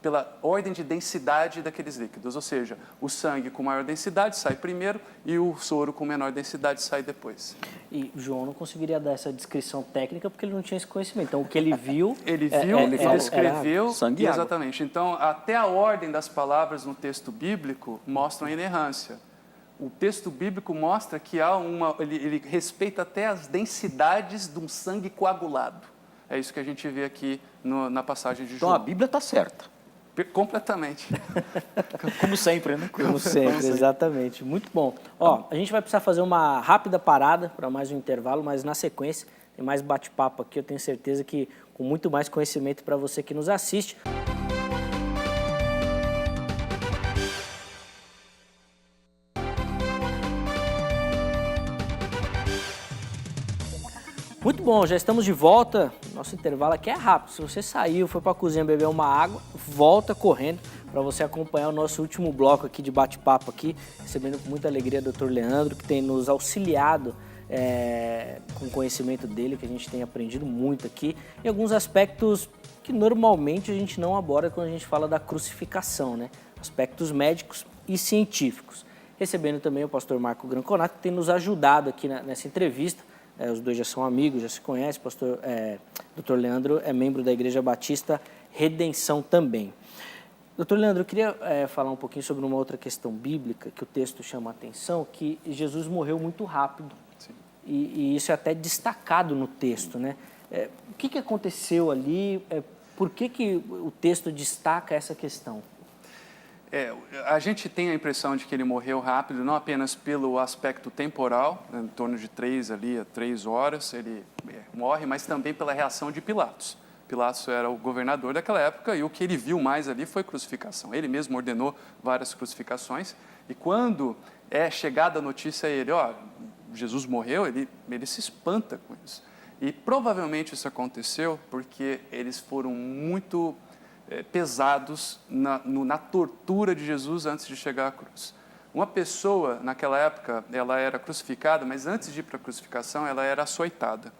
pela ordem de densidade daqueles líquidos. Ou seja, o sangue com maior densidade sai primeiro e o soro com menor densidade sai depois. E João não conseguiria dar essa descrição técnica porque ele não tinha esse conhecimento. Então, o que ele viu... Ele descreveu, sangue e água. exatamente. Então, até a ordem das palavras no texto bíblico mostram a inerrância. O texto bíblico mostra que ele respeita até as densidades de um sangue coagulado. É isso que a gente vê aqui na passagem de João. Então, a Bíblia está certa. Completamente. Como sempre, né? Como sempre, exatamente. Muito bom. Ó, a gente vai precisar fazer uma rápida parada para mais um intervalo, mas na sequência tem mais bate-papo aqui, eu tenho certeza que com muito mais conhecimento para você que nos assiste. Muito bom, já estamos de volta. Nosso intervalo aqui é rápido. Se você saiu, foi para a cozinha beber uma água, volta correndo para você acompanhar o nosso último bloco aqui de bate-papo aqui, recebendo com muita alegria o Dr. Leandro, que tem nos auxiliado com o conhecimento dele, que a gente tem aprendido muito aqui, em alguns aspectos que normalmente a gente não aborda quando a gente fala da crucificação, né? Aspectos médicos e científicos. Recebendo também o pastor Marco Granconato, que tem nos ajudado aqui nessa entrevista. Os dois já são amigos, já se conhecem. O pastor Dr. Leandro é membro da Igreja Batista Redenção também. Dr. Leandro, eu queria falar um pouquinho sobre uma outra questão bíblica que o texto chama a atenção, que Jesus morreu muito rápido. Sim. E isso é até destacado no texto, né? O que aconteceu ali? Por que o texto destaca essa questão? A gente tem a impressão de que ele morreu rápido, não apenas pelo aspecto temporal, né, em torno de 3 horas ele morre, mas também pela reação de Pilatos. Pilatos era o governador daquela época e o que ele viu mais ali foi crucificação. Ele mesmo ordenou várias crucificações e quando é chegada a notícia a ele, Jesus morreu, ele se espanta com isso. E provavelmente isso aconteceu porque eles foram muito pesados na tortura de Jesus antes de chegar à cruz. Uma pessoa, naquela época, ela era crucificada, mas antes de ir para a crucificação, ela era açoitada.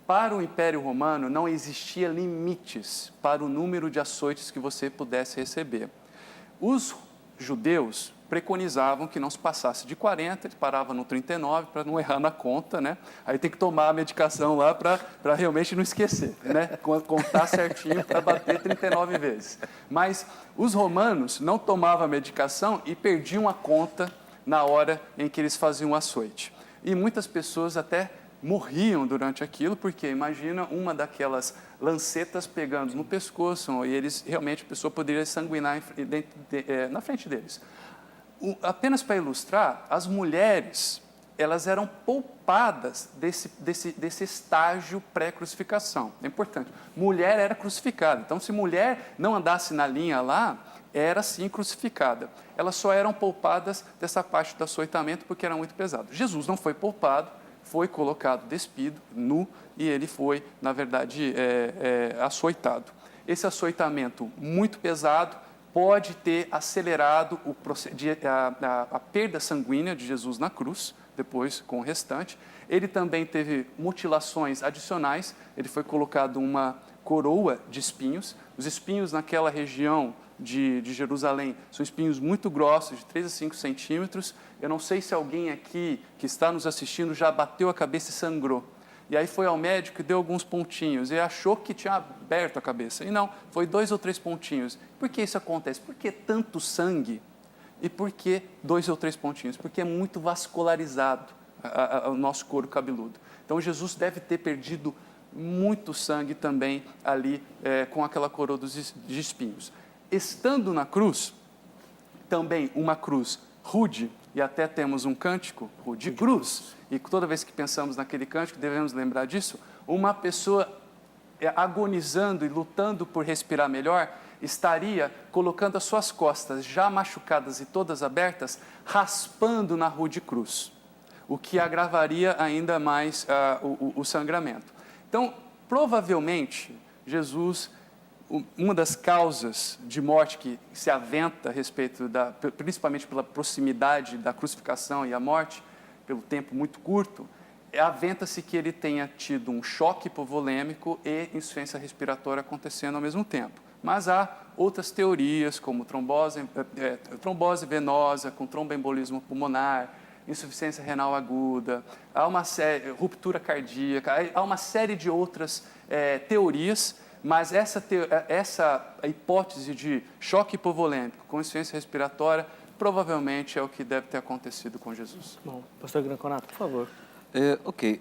Para o Império Romano, não existia limites para o número de açoites que você pudesse receber. Os judeus, preconizavam que não se passasse de 40, ele parava no 39 para não errar na conta, né? Aí tem que tomar a medicação lá para realmente não esquecer, né? Contar certinho para bater 39 vezes. Mas os romanos não tomavam a medicação e perdiam a conta na hora em que eles faziam o açoite. E muitas pessoas até morriam durante aquilo, porque imagina uma daquelas lancetas pegando no pescoço e eles realmente a pessoa poderia sanguinar na frente deles. Apenas para ilustrar, as mulheres elas eram poupadas desse estágio pré-crucificação. É importante. Mulher era crucificada. Então, se mulher não andasse na linha lá, era sim crucificada. Elas só eram poupadas dessa parte do açoitamento porque era muito pesado. Jesus não foi poupado, foi colocado despido, nu, e ele foi, na verdade, açoitado. Esse açoitamento muito pesado pode ter acelerado a perda sanguínea de Jesus na cruz, depois com o restante. Ele também teve mutilações adicionais, ele foi colocado uma coroa de espinhos. Os espinhos naquela região de Jerusalém são espinhos muito grossos, de 3 a 5 centímetros. Eu não sei se alguém aqui que está nos assistindo já bateu a cabeça e sangrou. E aí foi ao médico e deu alguns pontinhos e achou que tinha aberto a cabeça. E não, foi 2 ou 3 pontinhos. Por que isso acontece? Por que tanto sangue? E por que 2 ou 3 pontinhos? Porque é muito vascularizado o nosso couro cabeludo. Então Jesus deve ter perdido muito sangue também ali com aquela coroa de espinhos. Estando na cruz, também uma cruz rude, e até temos um cântico, rude cruz, e toda vez que pensamos naquele cântico, devemos lembrar disso, uma pessoa agonizando e lutando por respirar melhor, estaria colocando as suas costas já machucadas e todas abertas, raspando na rude cruz, o que agravaria ainda mais o sangramento. Então, provavelmente, Jesus, uma das causas de morte que se aventa a respeito principalmente pela proximidade da crucificação e a morte, pelo tempo muito curto, aventa-se que ele tenha tido um choque hipovolêmico e insuficiência respiratória acontecendo ao mesmo tempo. Mas há outras teorias, como trombose venosa com tromboembolismo pulmonar, insuficiência renal aguda, há uma ruptura cardíaca, há uma série de outras teorias, mas essa hipótese de choque hipovolêmico com insuficiência respiratória provavelmente é o que deve ter acontecido com Jesus. Bom, pastor Granconato, por favor. Ok.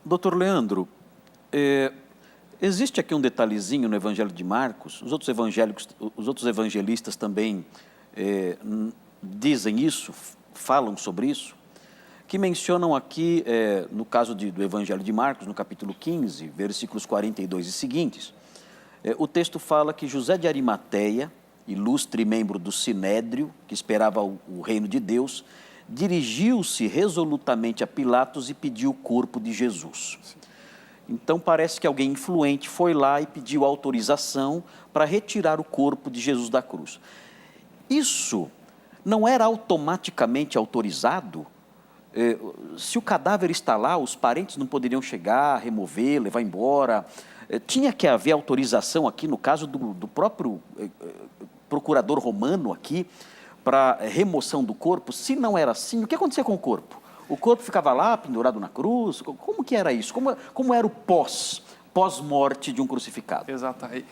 Doutor Leandro, existe aqui um detalhezinho no Evangelho de Marcos, os outros evangelistas também dizem isso, falam sobre isso, que mencionam aqui, no caso do Evangelho de Marcos, no capítulo 15, versículos 42 e seguintes, o texto fala que José de Arimateia, ilustre membro do Sinédrio, que esperava o reino de Deus, dirigiu-se resolutamente a Pilatos e pediu o corpo de Jesus. Então parece que alguém influente foi lá e pediu autorização para retirar o corpo de Jesus da cruz. Isso não era automaticamente autorizado? Se o cadáver está lá, os parentes não poderiam chegar, remover, levar embora. Tinha que haver autorização aqui, no caso do próprio procurador romano aqui, para remoção do corpo. Se não era assim, o que acontecia com o corpo? O corpo ficava lá, pendurado na cruz? Como que era isso? Como era o pós-morte de um crucificado? Exatamente.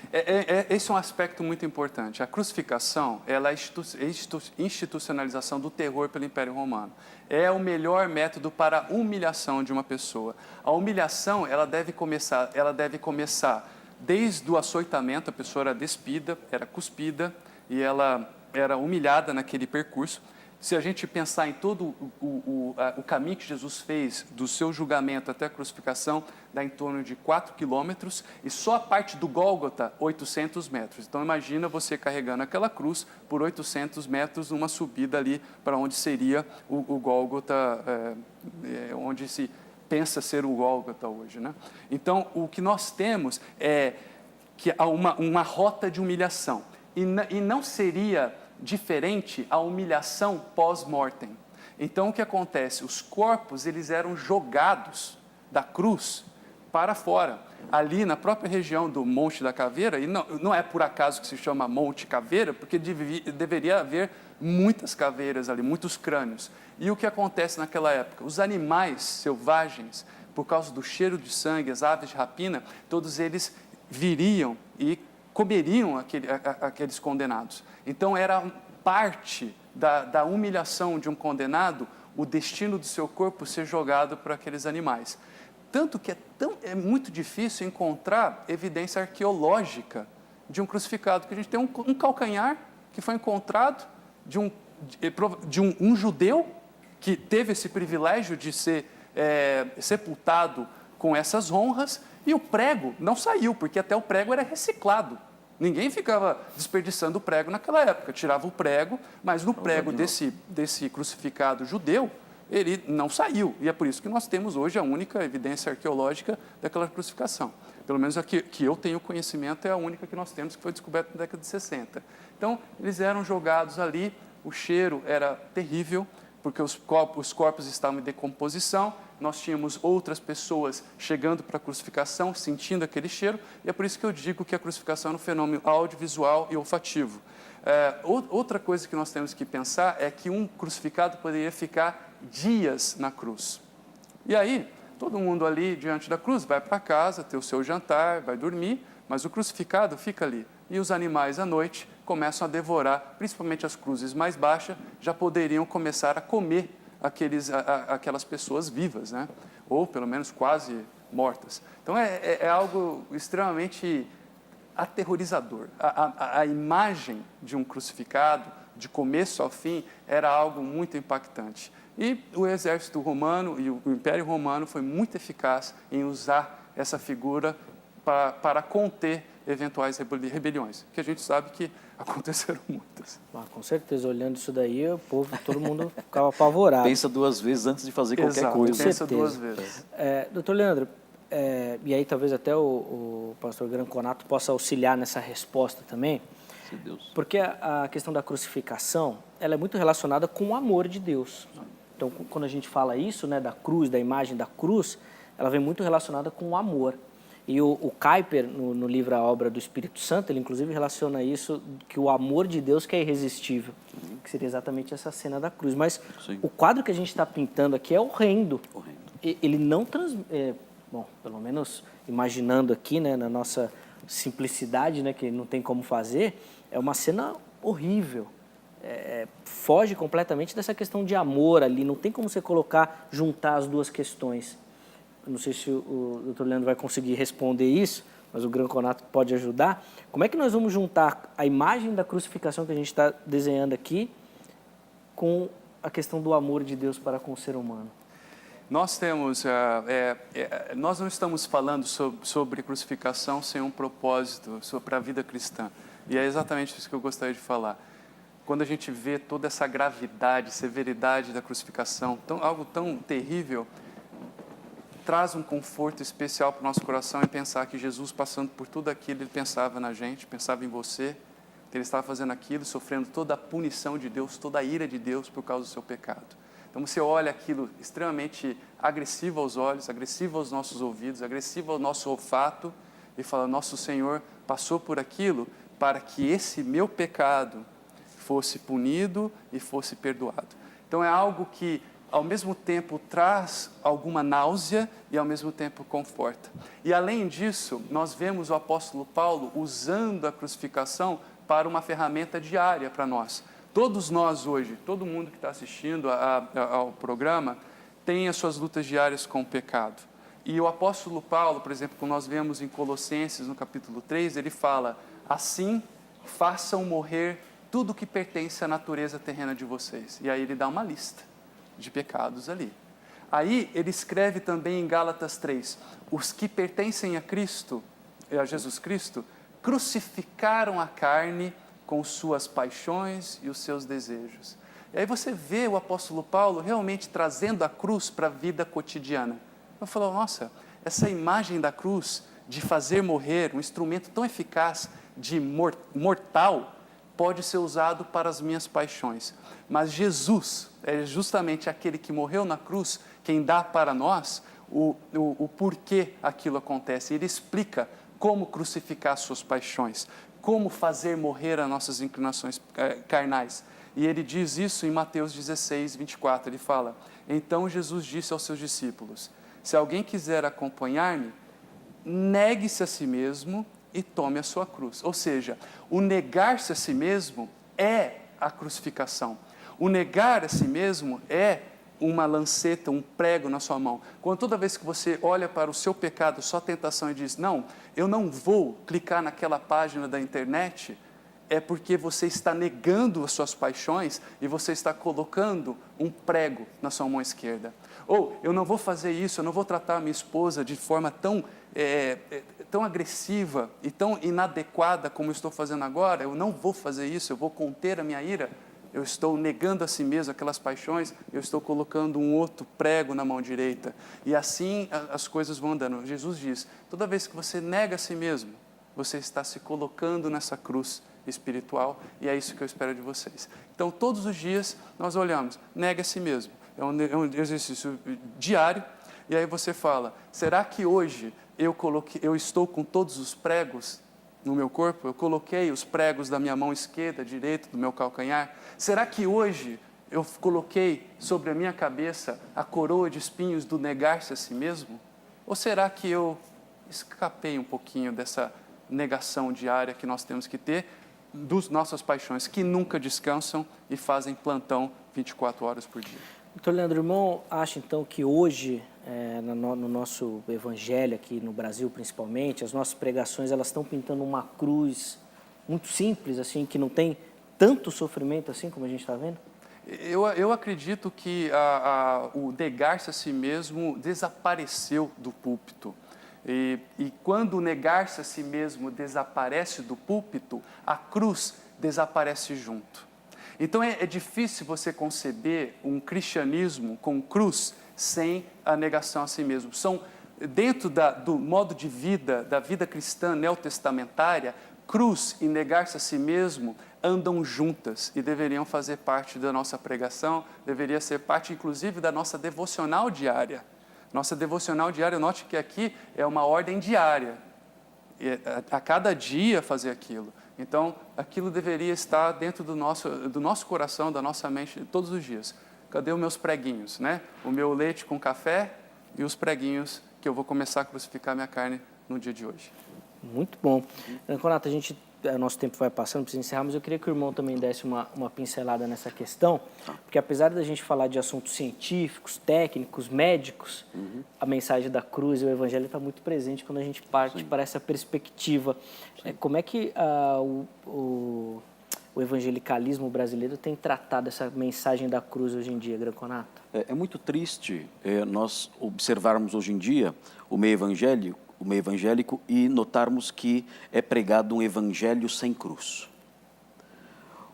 Esse é um aspecto muito importante. A crucificação, ela é a institucionalização do terror pelo Império Romano. É o melhor método para a humilhação de uma pessoa. A humilhação, ela deve começar desde o açoitamento, a pessoa era despida, era cuspida e ela era humilhada naquele percurso. Se a gente pensar em todo o caminho que Jesus fez, do seu julgamento até a crucificação, dá em torno de 4 quilômetros, e só a parte do Gólgota, 800 metros. Então, imagina você carregando aquela cruz por 800 metros, numa subida ali para onde seria o Gólgota, onde se pensa ser o Gólgota hoje, né? Então, o que nós temos é que há uma rota de humilhação, e não seria diferente a humilhação pós-mortem. Então, o que acontece? Os corpos, eles eram jogados da cruz para fora. Ali na própria região do Monte da Caveira, e não é por acaso que se chama Monte Caveira, porque deveria haver muitas caveiras ali, muitos crânios. E o que acontece naquela época? Os animais selvagens, por causa do cheiro de sangue, as aves de rapina, todos eles viriam e comeriam aqueles condenados. Então era parte da humilhação de um condenado o destino do seu corpo ser jogado para aqueles animais. Tanto que é muito difícil encontrar evidência arqueológica de um crucificado, que a gente tem um calcanhar que foi encontrado de um judeu que teve esse privilégio de ser sepultado com essas honras, e o prego não saiu, porque até o prego era reciclado. Ninguém ficava desperdiçando o prego naquela época, tirava o prego, mas no prego desse crucificado judeu, ele não saiu, e é por isso que nós temos hoje a única evidência arqueológica daquela crucificação. Pelo menos a que eu tenho conhecimento é a única que nós temos, que foi descoberta na década de 60. Então, eles eram jogados ali, o cheiro era terrível, porque os corpos estavam em decomposição, nós tínhamos outras pessoas chegando para a crucificação, sentindo aquele cheiro, e é por isso que eu digo que a crucificação é um fenômeno audiovisual e olfativo. Outra coisa que nós temos que pensar é que um crucificado poderia ficar dias na cruz. E aí, todo mundo ali diante da cruz vai para casa, ter o seu jantar, vai dormir, mas o crucificado fica ali. E os animais à noite começam a devorar, principalmente as cruzes mais baixas, já poderiam começar a comer aquelas pessoas vivas, né? Ou pelo menos quase mortas. Então é algo extremamente aterrorizador. A imagem de um crucificado, de começo ao fim, era algo muito impactante. E o exército romano e o Império Romano foi muito eficaz em usar essa figura para conter eventuais rebeliões, que a gente sabe que aconteceram muitas. Com certeza, olhando isso daí, o povo, todo mundo ficava apavorado. Pensa duas vezes antes de fazer qualquer coisa. Pensa duas vezes. Doutor Leandro, e aí talvez até o pastor Granconato possa auxiliar nessa resposta também, Deus. Porque a questão da crucificação, ela é muito relacionada com o amor de Deus. Então, quando a gente fala isso, né, da cruz, da imagem da cruz, ela vem muito relacionada com o amor. E o Kuyper, no livro A Obra do Espírito Santo, ele inclusive relaciona isso, que o amor de Deus que é irresistível, que seria exatamente essa cena da cruz. Mas sim, o quadro que a gente está pintando aqui é horrendo. Ele não bom, pelo menos imaginando aqui, né, na nossa simplicidade, né, que não tem como fazer, é uma cena horrível. Foge completamente dessa questão de amor ali, não tem como você juntar as duas questões. Eu não sei se o doutor Leandro vai conseguir responder isso, mas o Granconato pode ajudar. Como é que nós vamos juntar a imagem da crucificação que a gente está desenhando aqui com a questão do amor de Deus para com o ser humano? Nós temos, nós não estamos falando sobre crucificação sem um propósito para a vida cristã. E é exatamente isso que eu gostaria de falar. Quando a gente vê toda essa gravidade, severidade da crucificação, algo tão terrível, traz um conforto especial para o nosso coração em pensar que Jesus, passando por tudo aquilo, ele pensava na gente, pensava em você, que ele estava fazendo aquilo, sofrendo toda a punição de Deus, toda a ira de Deus por causa do seu pecado. Então você olha aquilo extremamente agressivo aos olhos, agressivo aos nossos ouvidos, agressivo ao nosso olfato, e fala, nosso Senhor passou por aquilo para que esse meu pecado fosse punido e fosse perdoado. Então é algo que ao mesmo tempo traz alguma náusea e ao mesmo tempo conforta. E além disso, nós vemos o apóstolo Paulo usando a crucificação para uma ferramenta diária para nós. Todos nós hoje, todo mundo que está assistindo ao programa, tem as suas lutas diárias com o pecado. E o apóstolo Paulo, por exemplo, como nós vemos em Colossenses, no capítulo 3, ele fala, assim, façam morrer tudo que pertence à natureza terrena de vocês. E aí ele dá uma lista de pecados ali. Aí ele escreve também em Gálatas 3, os que pertencem a Cristo, a Jesus Cristo, crucificaram a carne com suas paixões e os seus desejos. E aí você vê o apóstolo Paulo realmente trazendo a cruz para a vida cotidiana. Eu falo, nossa, essa imagem da cruz, de fazer morrer, um instrumento tão eficaz, de mortal, pode ser usado para as minhas paixões. Mas Jesus é justamente aquele que morreu na cruz, quem dá para nós o porquê aquilo acontece. Ele explica como crucificar suas paixões, como fazer morrer as nossas inclinações carnais. E ele diz isso em Mateus 16, 24. Ele fala: então Jesus disse aos seus discípulos: se alguém quiser acompanhar-me, negue-se a si mesmo e tome a sua cruz. Ou seja, o negar-se a si mesmo é a crucificação. O negar a si mesmo é uma lanceta, um prego na sua mão. Quando toda vez que você olha para o seu pecado, sua tentação e diz: não, eu não vou clicar naquela página da internet, é porque você está negando as suas paixões e você está colocando um prego na sua mão esquerda. Ou, eu não vou fazer isso, eu não vou tratar a minha esposa de forma tão agressiva e tão inadequada como eu estou fazendo agora, eu não vou fazer isso, eu vou conter a minha ira. Eu estou negando a si mesmo aquelas paixões, eu estou colocando um outro prego na mão direita. E assim as coisas vão andando. Jesus diz: toda vez que você nega a si mesmo, você está se colocando nessa cruz espiritual, e é isso que eu espero de vocês. Então, todos os dias nós olhamos, nega a si mesmo. É um exercício diário, e aí você fala: será que hoje eu estou com todos os pregos no meu corpo? Eu coloquei os pregos da minha mão esquerda, direita, do meu calcanhar? Será que hoje eu coloquei sobre a minha cabeça a coroa de espinhos do negar-se a si mesmo? Ou será que eu escapei um pouquinho dessa negação diária que nós temos que ter das nossas paixões, que nunca descansam e fazem plantão 24 horas por dia? Doutor Leandro, irmão, acha então que hoje, no nosso evangelho aqui no Brasil principalmente, as nossas pregações, elas estão pintando uma cruz muito simples, assim, que não tem tanto sofrimento assim como a gente está vendo? Eu acredito que o negar-se a si mesmo desapareceu do púlpito. E quando o negar-se a si mesmo desaparece do púlpito, a cruz desaparece junto. Então é difícil você conceber um cristianismo com cruz sem a negação a si mesmo. Dentro do modo de vida, da vida cristã neotestamentária, cruz e negar-se a si mesmo andam juntas e deveriam fazer parte da nossa pregação, deveria ser parte inclusive da nossa devocional diária. Nossa devocional diária, note que aqui é uma ordem diária, a cada dia fazer aquilo. Então, aquilo deveria estar dentro do nosso coração, da nossa mente, todos os dias. Cadê os meus preguinhos, né? O meu leite com café e os preguinhos que eu vou começar a crucificar minha carne no dia de hoje. Muito bom. Renato, nosso tempo vai passando, precisa encerrar, mas eu queria que o irmão também desse uma pincelada nessa questão, porque apesar da gente falar de assuntos científicos, técnicos, médicos, a mensagem da cruz e o evangelho está muito presente quando a gente parte para essa perspectiva. Como é que o evangelicalismo brasileiro tem tratado essa mensagem da cruz hoje em dia, Greconato? É muito triste nós observarmos hoje em dia o meio evangélico e notarmos que é pregado um evangelho sem cruz.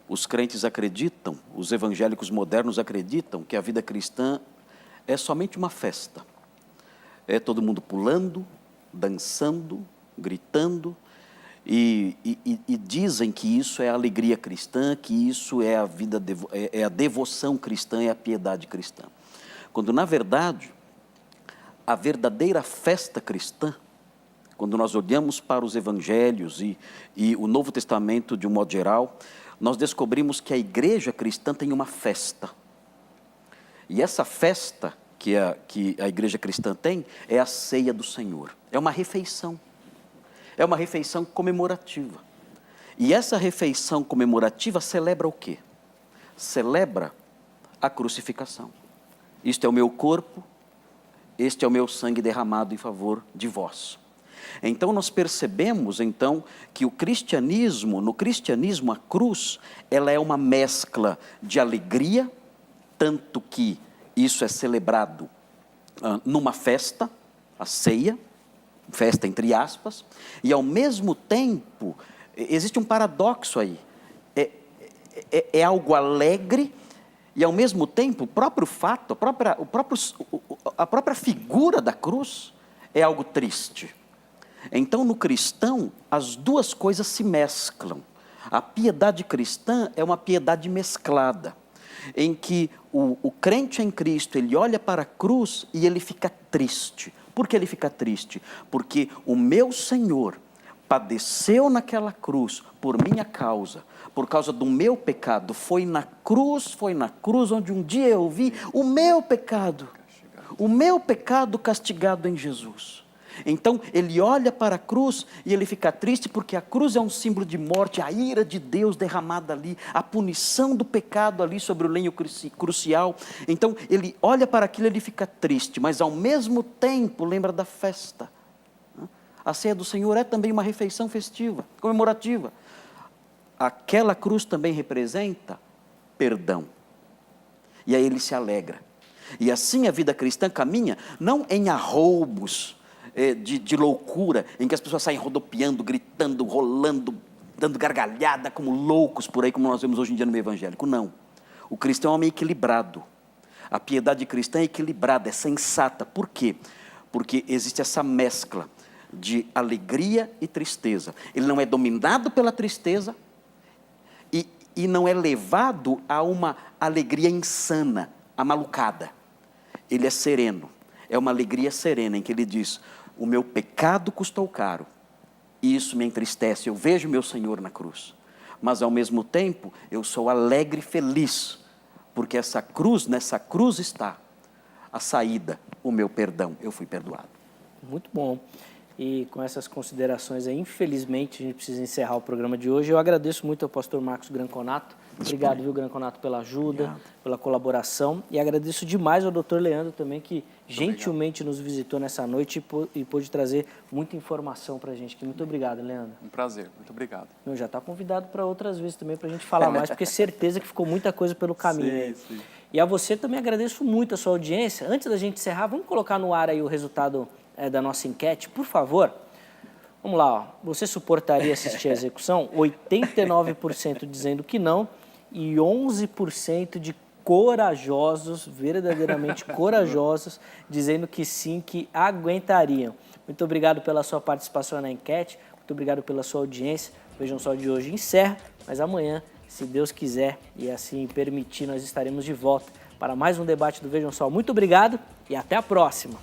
Os crentes acreditam, os evangélicos modernos acreditam que a vida cristã é somente uma festa. É todo mundo pulando, dançando, gritando, e dizem que isso é a alegria cristã, que isso é a devoção cristã, é a piedade cristã. Quando, na verdade, a verdadeira festa cristã, quando nós olhamos para os evangelhos e o Novo Testamento de um modo geral, nós descobrimos que a igreja cristã tem uma festa. E essa festa que a igreja cristã tem é a ceia do Senhor. É uma refeição. É uma refeição comemorativa. E essa refeição comemorativa celebra o quê? Celebra a crucificação. Isto é o meu corpo, este é o meu sangue derramado em favor de vós. Então nós percebemos que no cristianismo a cruz, ela é uma mescla de alegria, tanto que isso é celebrado numa festa, a ceia, festa entre aspas, e ao mesmo tempo, existe um paradoxo aí, é algo alegre, e ao mesmo tempo, o próprio fato, a própria figura da cruz é algo triste. Então, no cristão, as duas coisas se mesclam. A piedade cristã é uma piedade mesclada. em que o crente em Cristo, ele olha para a cruz e ele fica triste. Por que ele fica triste? Porque o meu Senhor padeceu naquela cruz por minha causa, por causa do meu pecado. Foi na cruz onde um dia eu vi o meu pecado castigado em Jesus. Então ele olha para a cruz e ele fica triste porque a cruz é um símbolo de morte, a ira de Deus derramada ali, a punição do pecado ali sobre o lenho crucial. Então ele olha para aquilo e ele fica triste, mas ao mesmo tempo lembra da festa. A ceia do Senhor é também uma refeição festiva, comemorativa. Aquela cruz também representa perdão. E aí ele se alegra. E assim a vida cristã caminha, não em arroubos de loucura, em que as pessoas saem rodopiando, gritando, rolando, dando gargalhada como loucos por aí, como nós vemos hoje em dia no meio evangélico. Não. O cristão é um homem equilibrado. A piedade cristã é equilibrada, é sensata. Por quê? Porque existe essa mescla de alegria e tristeza. Ele não é dominado pela tristeza e não é levado a uma alegria insana, amalucada. Ele é sereno, é uma alegria serena em que ele diz: o meu pecado custou caro, e isso me entristece, eu vejo meu Senhor na cruz, mas ao mesmo tempo eu sou alegre e feliz, porque nessa cruz está a saída, o meu perdão, eu fui perdoado. Muito bom. E com essas considerações aí, infelizmente, a gente precisa encerrar o programa de hoje. Eu agradeço muito ao pastor Marcos Granconato. Obrigado, viu, Granconato, pela ajuda, obrigado, pela colaboração. E agradeço demais ao doutor Leandro também, que gentilmente nos visitou nessa noite e pôde trazer muita informação para a gente. Muito obrigado, Leandro. Um prazer, muito obrigado. Já está convidado para outras vezes também para a gente falar mais, porque certeza que ficou muita coisa pelo caminho aí. Sim. E a você também agradeço muito a sua audiência. Antes da gente encerrar, vamos colocar no ar aí o resultado da nossa enquete, por favor. Vamos lá, ó. Você suportaria assistir a execução? 89% dizendo que não e 11% de corajosos, verdadeiramente corajosos, dizendo que sim, que aguentariam. Muito obrigado pela sua participação na enquete, muito obrigado pela sua audiência. Vejam Só de hoje encerra, mas amanhã, se Deus quiser e assim permitir, nós estaremos de volta para mais um debate do Vejam Só. Muito obrigado e até a próxima.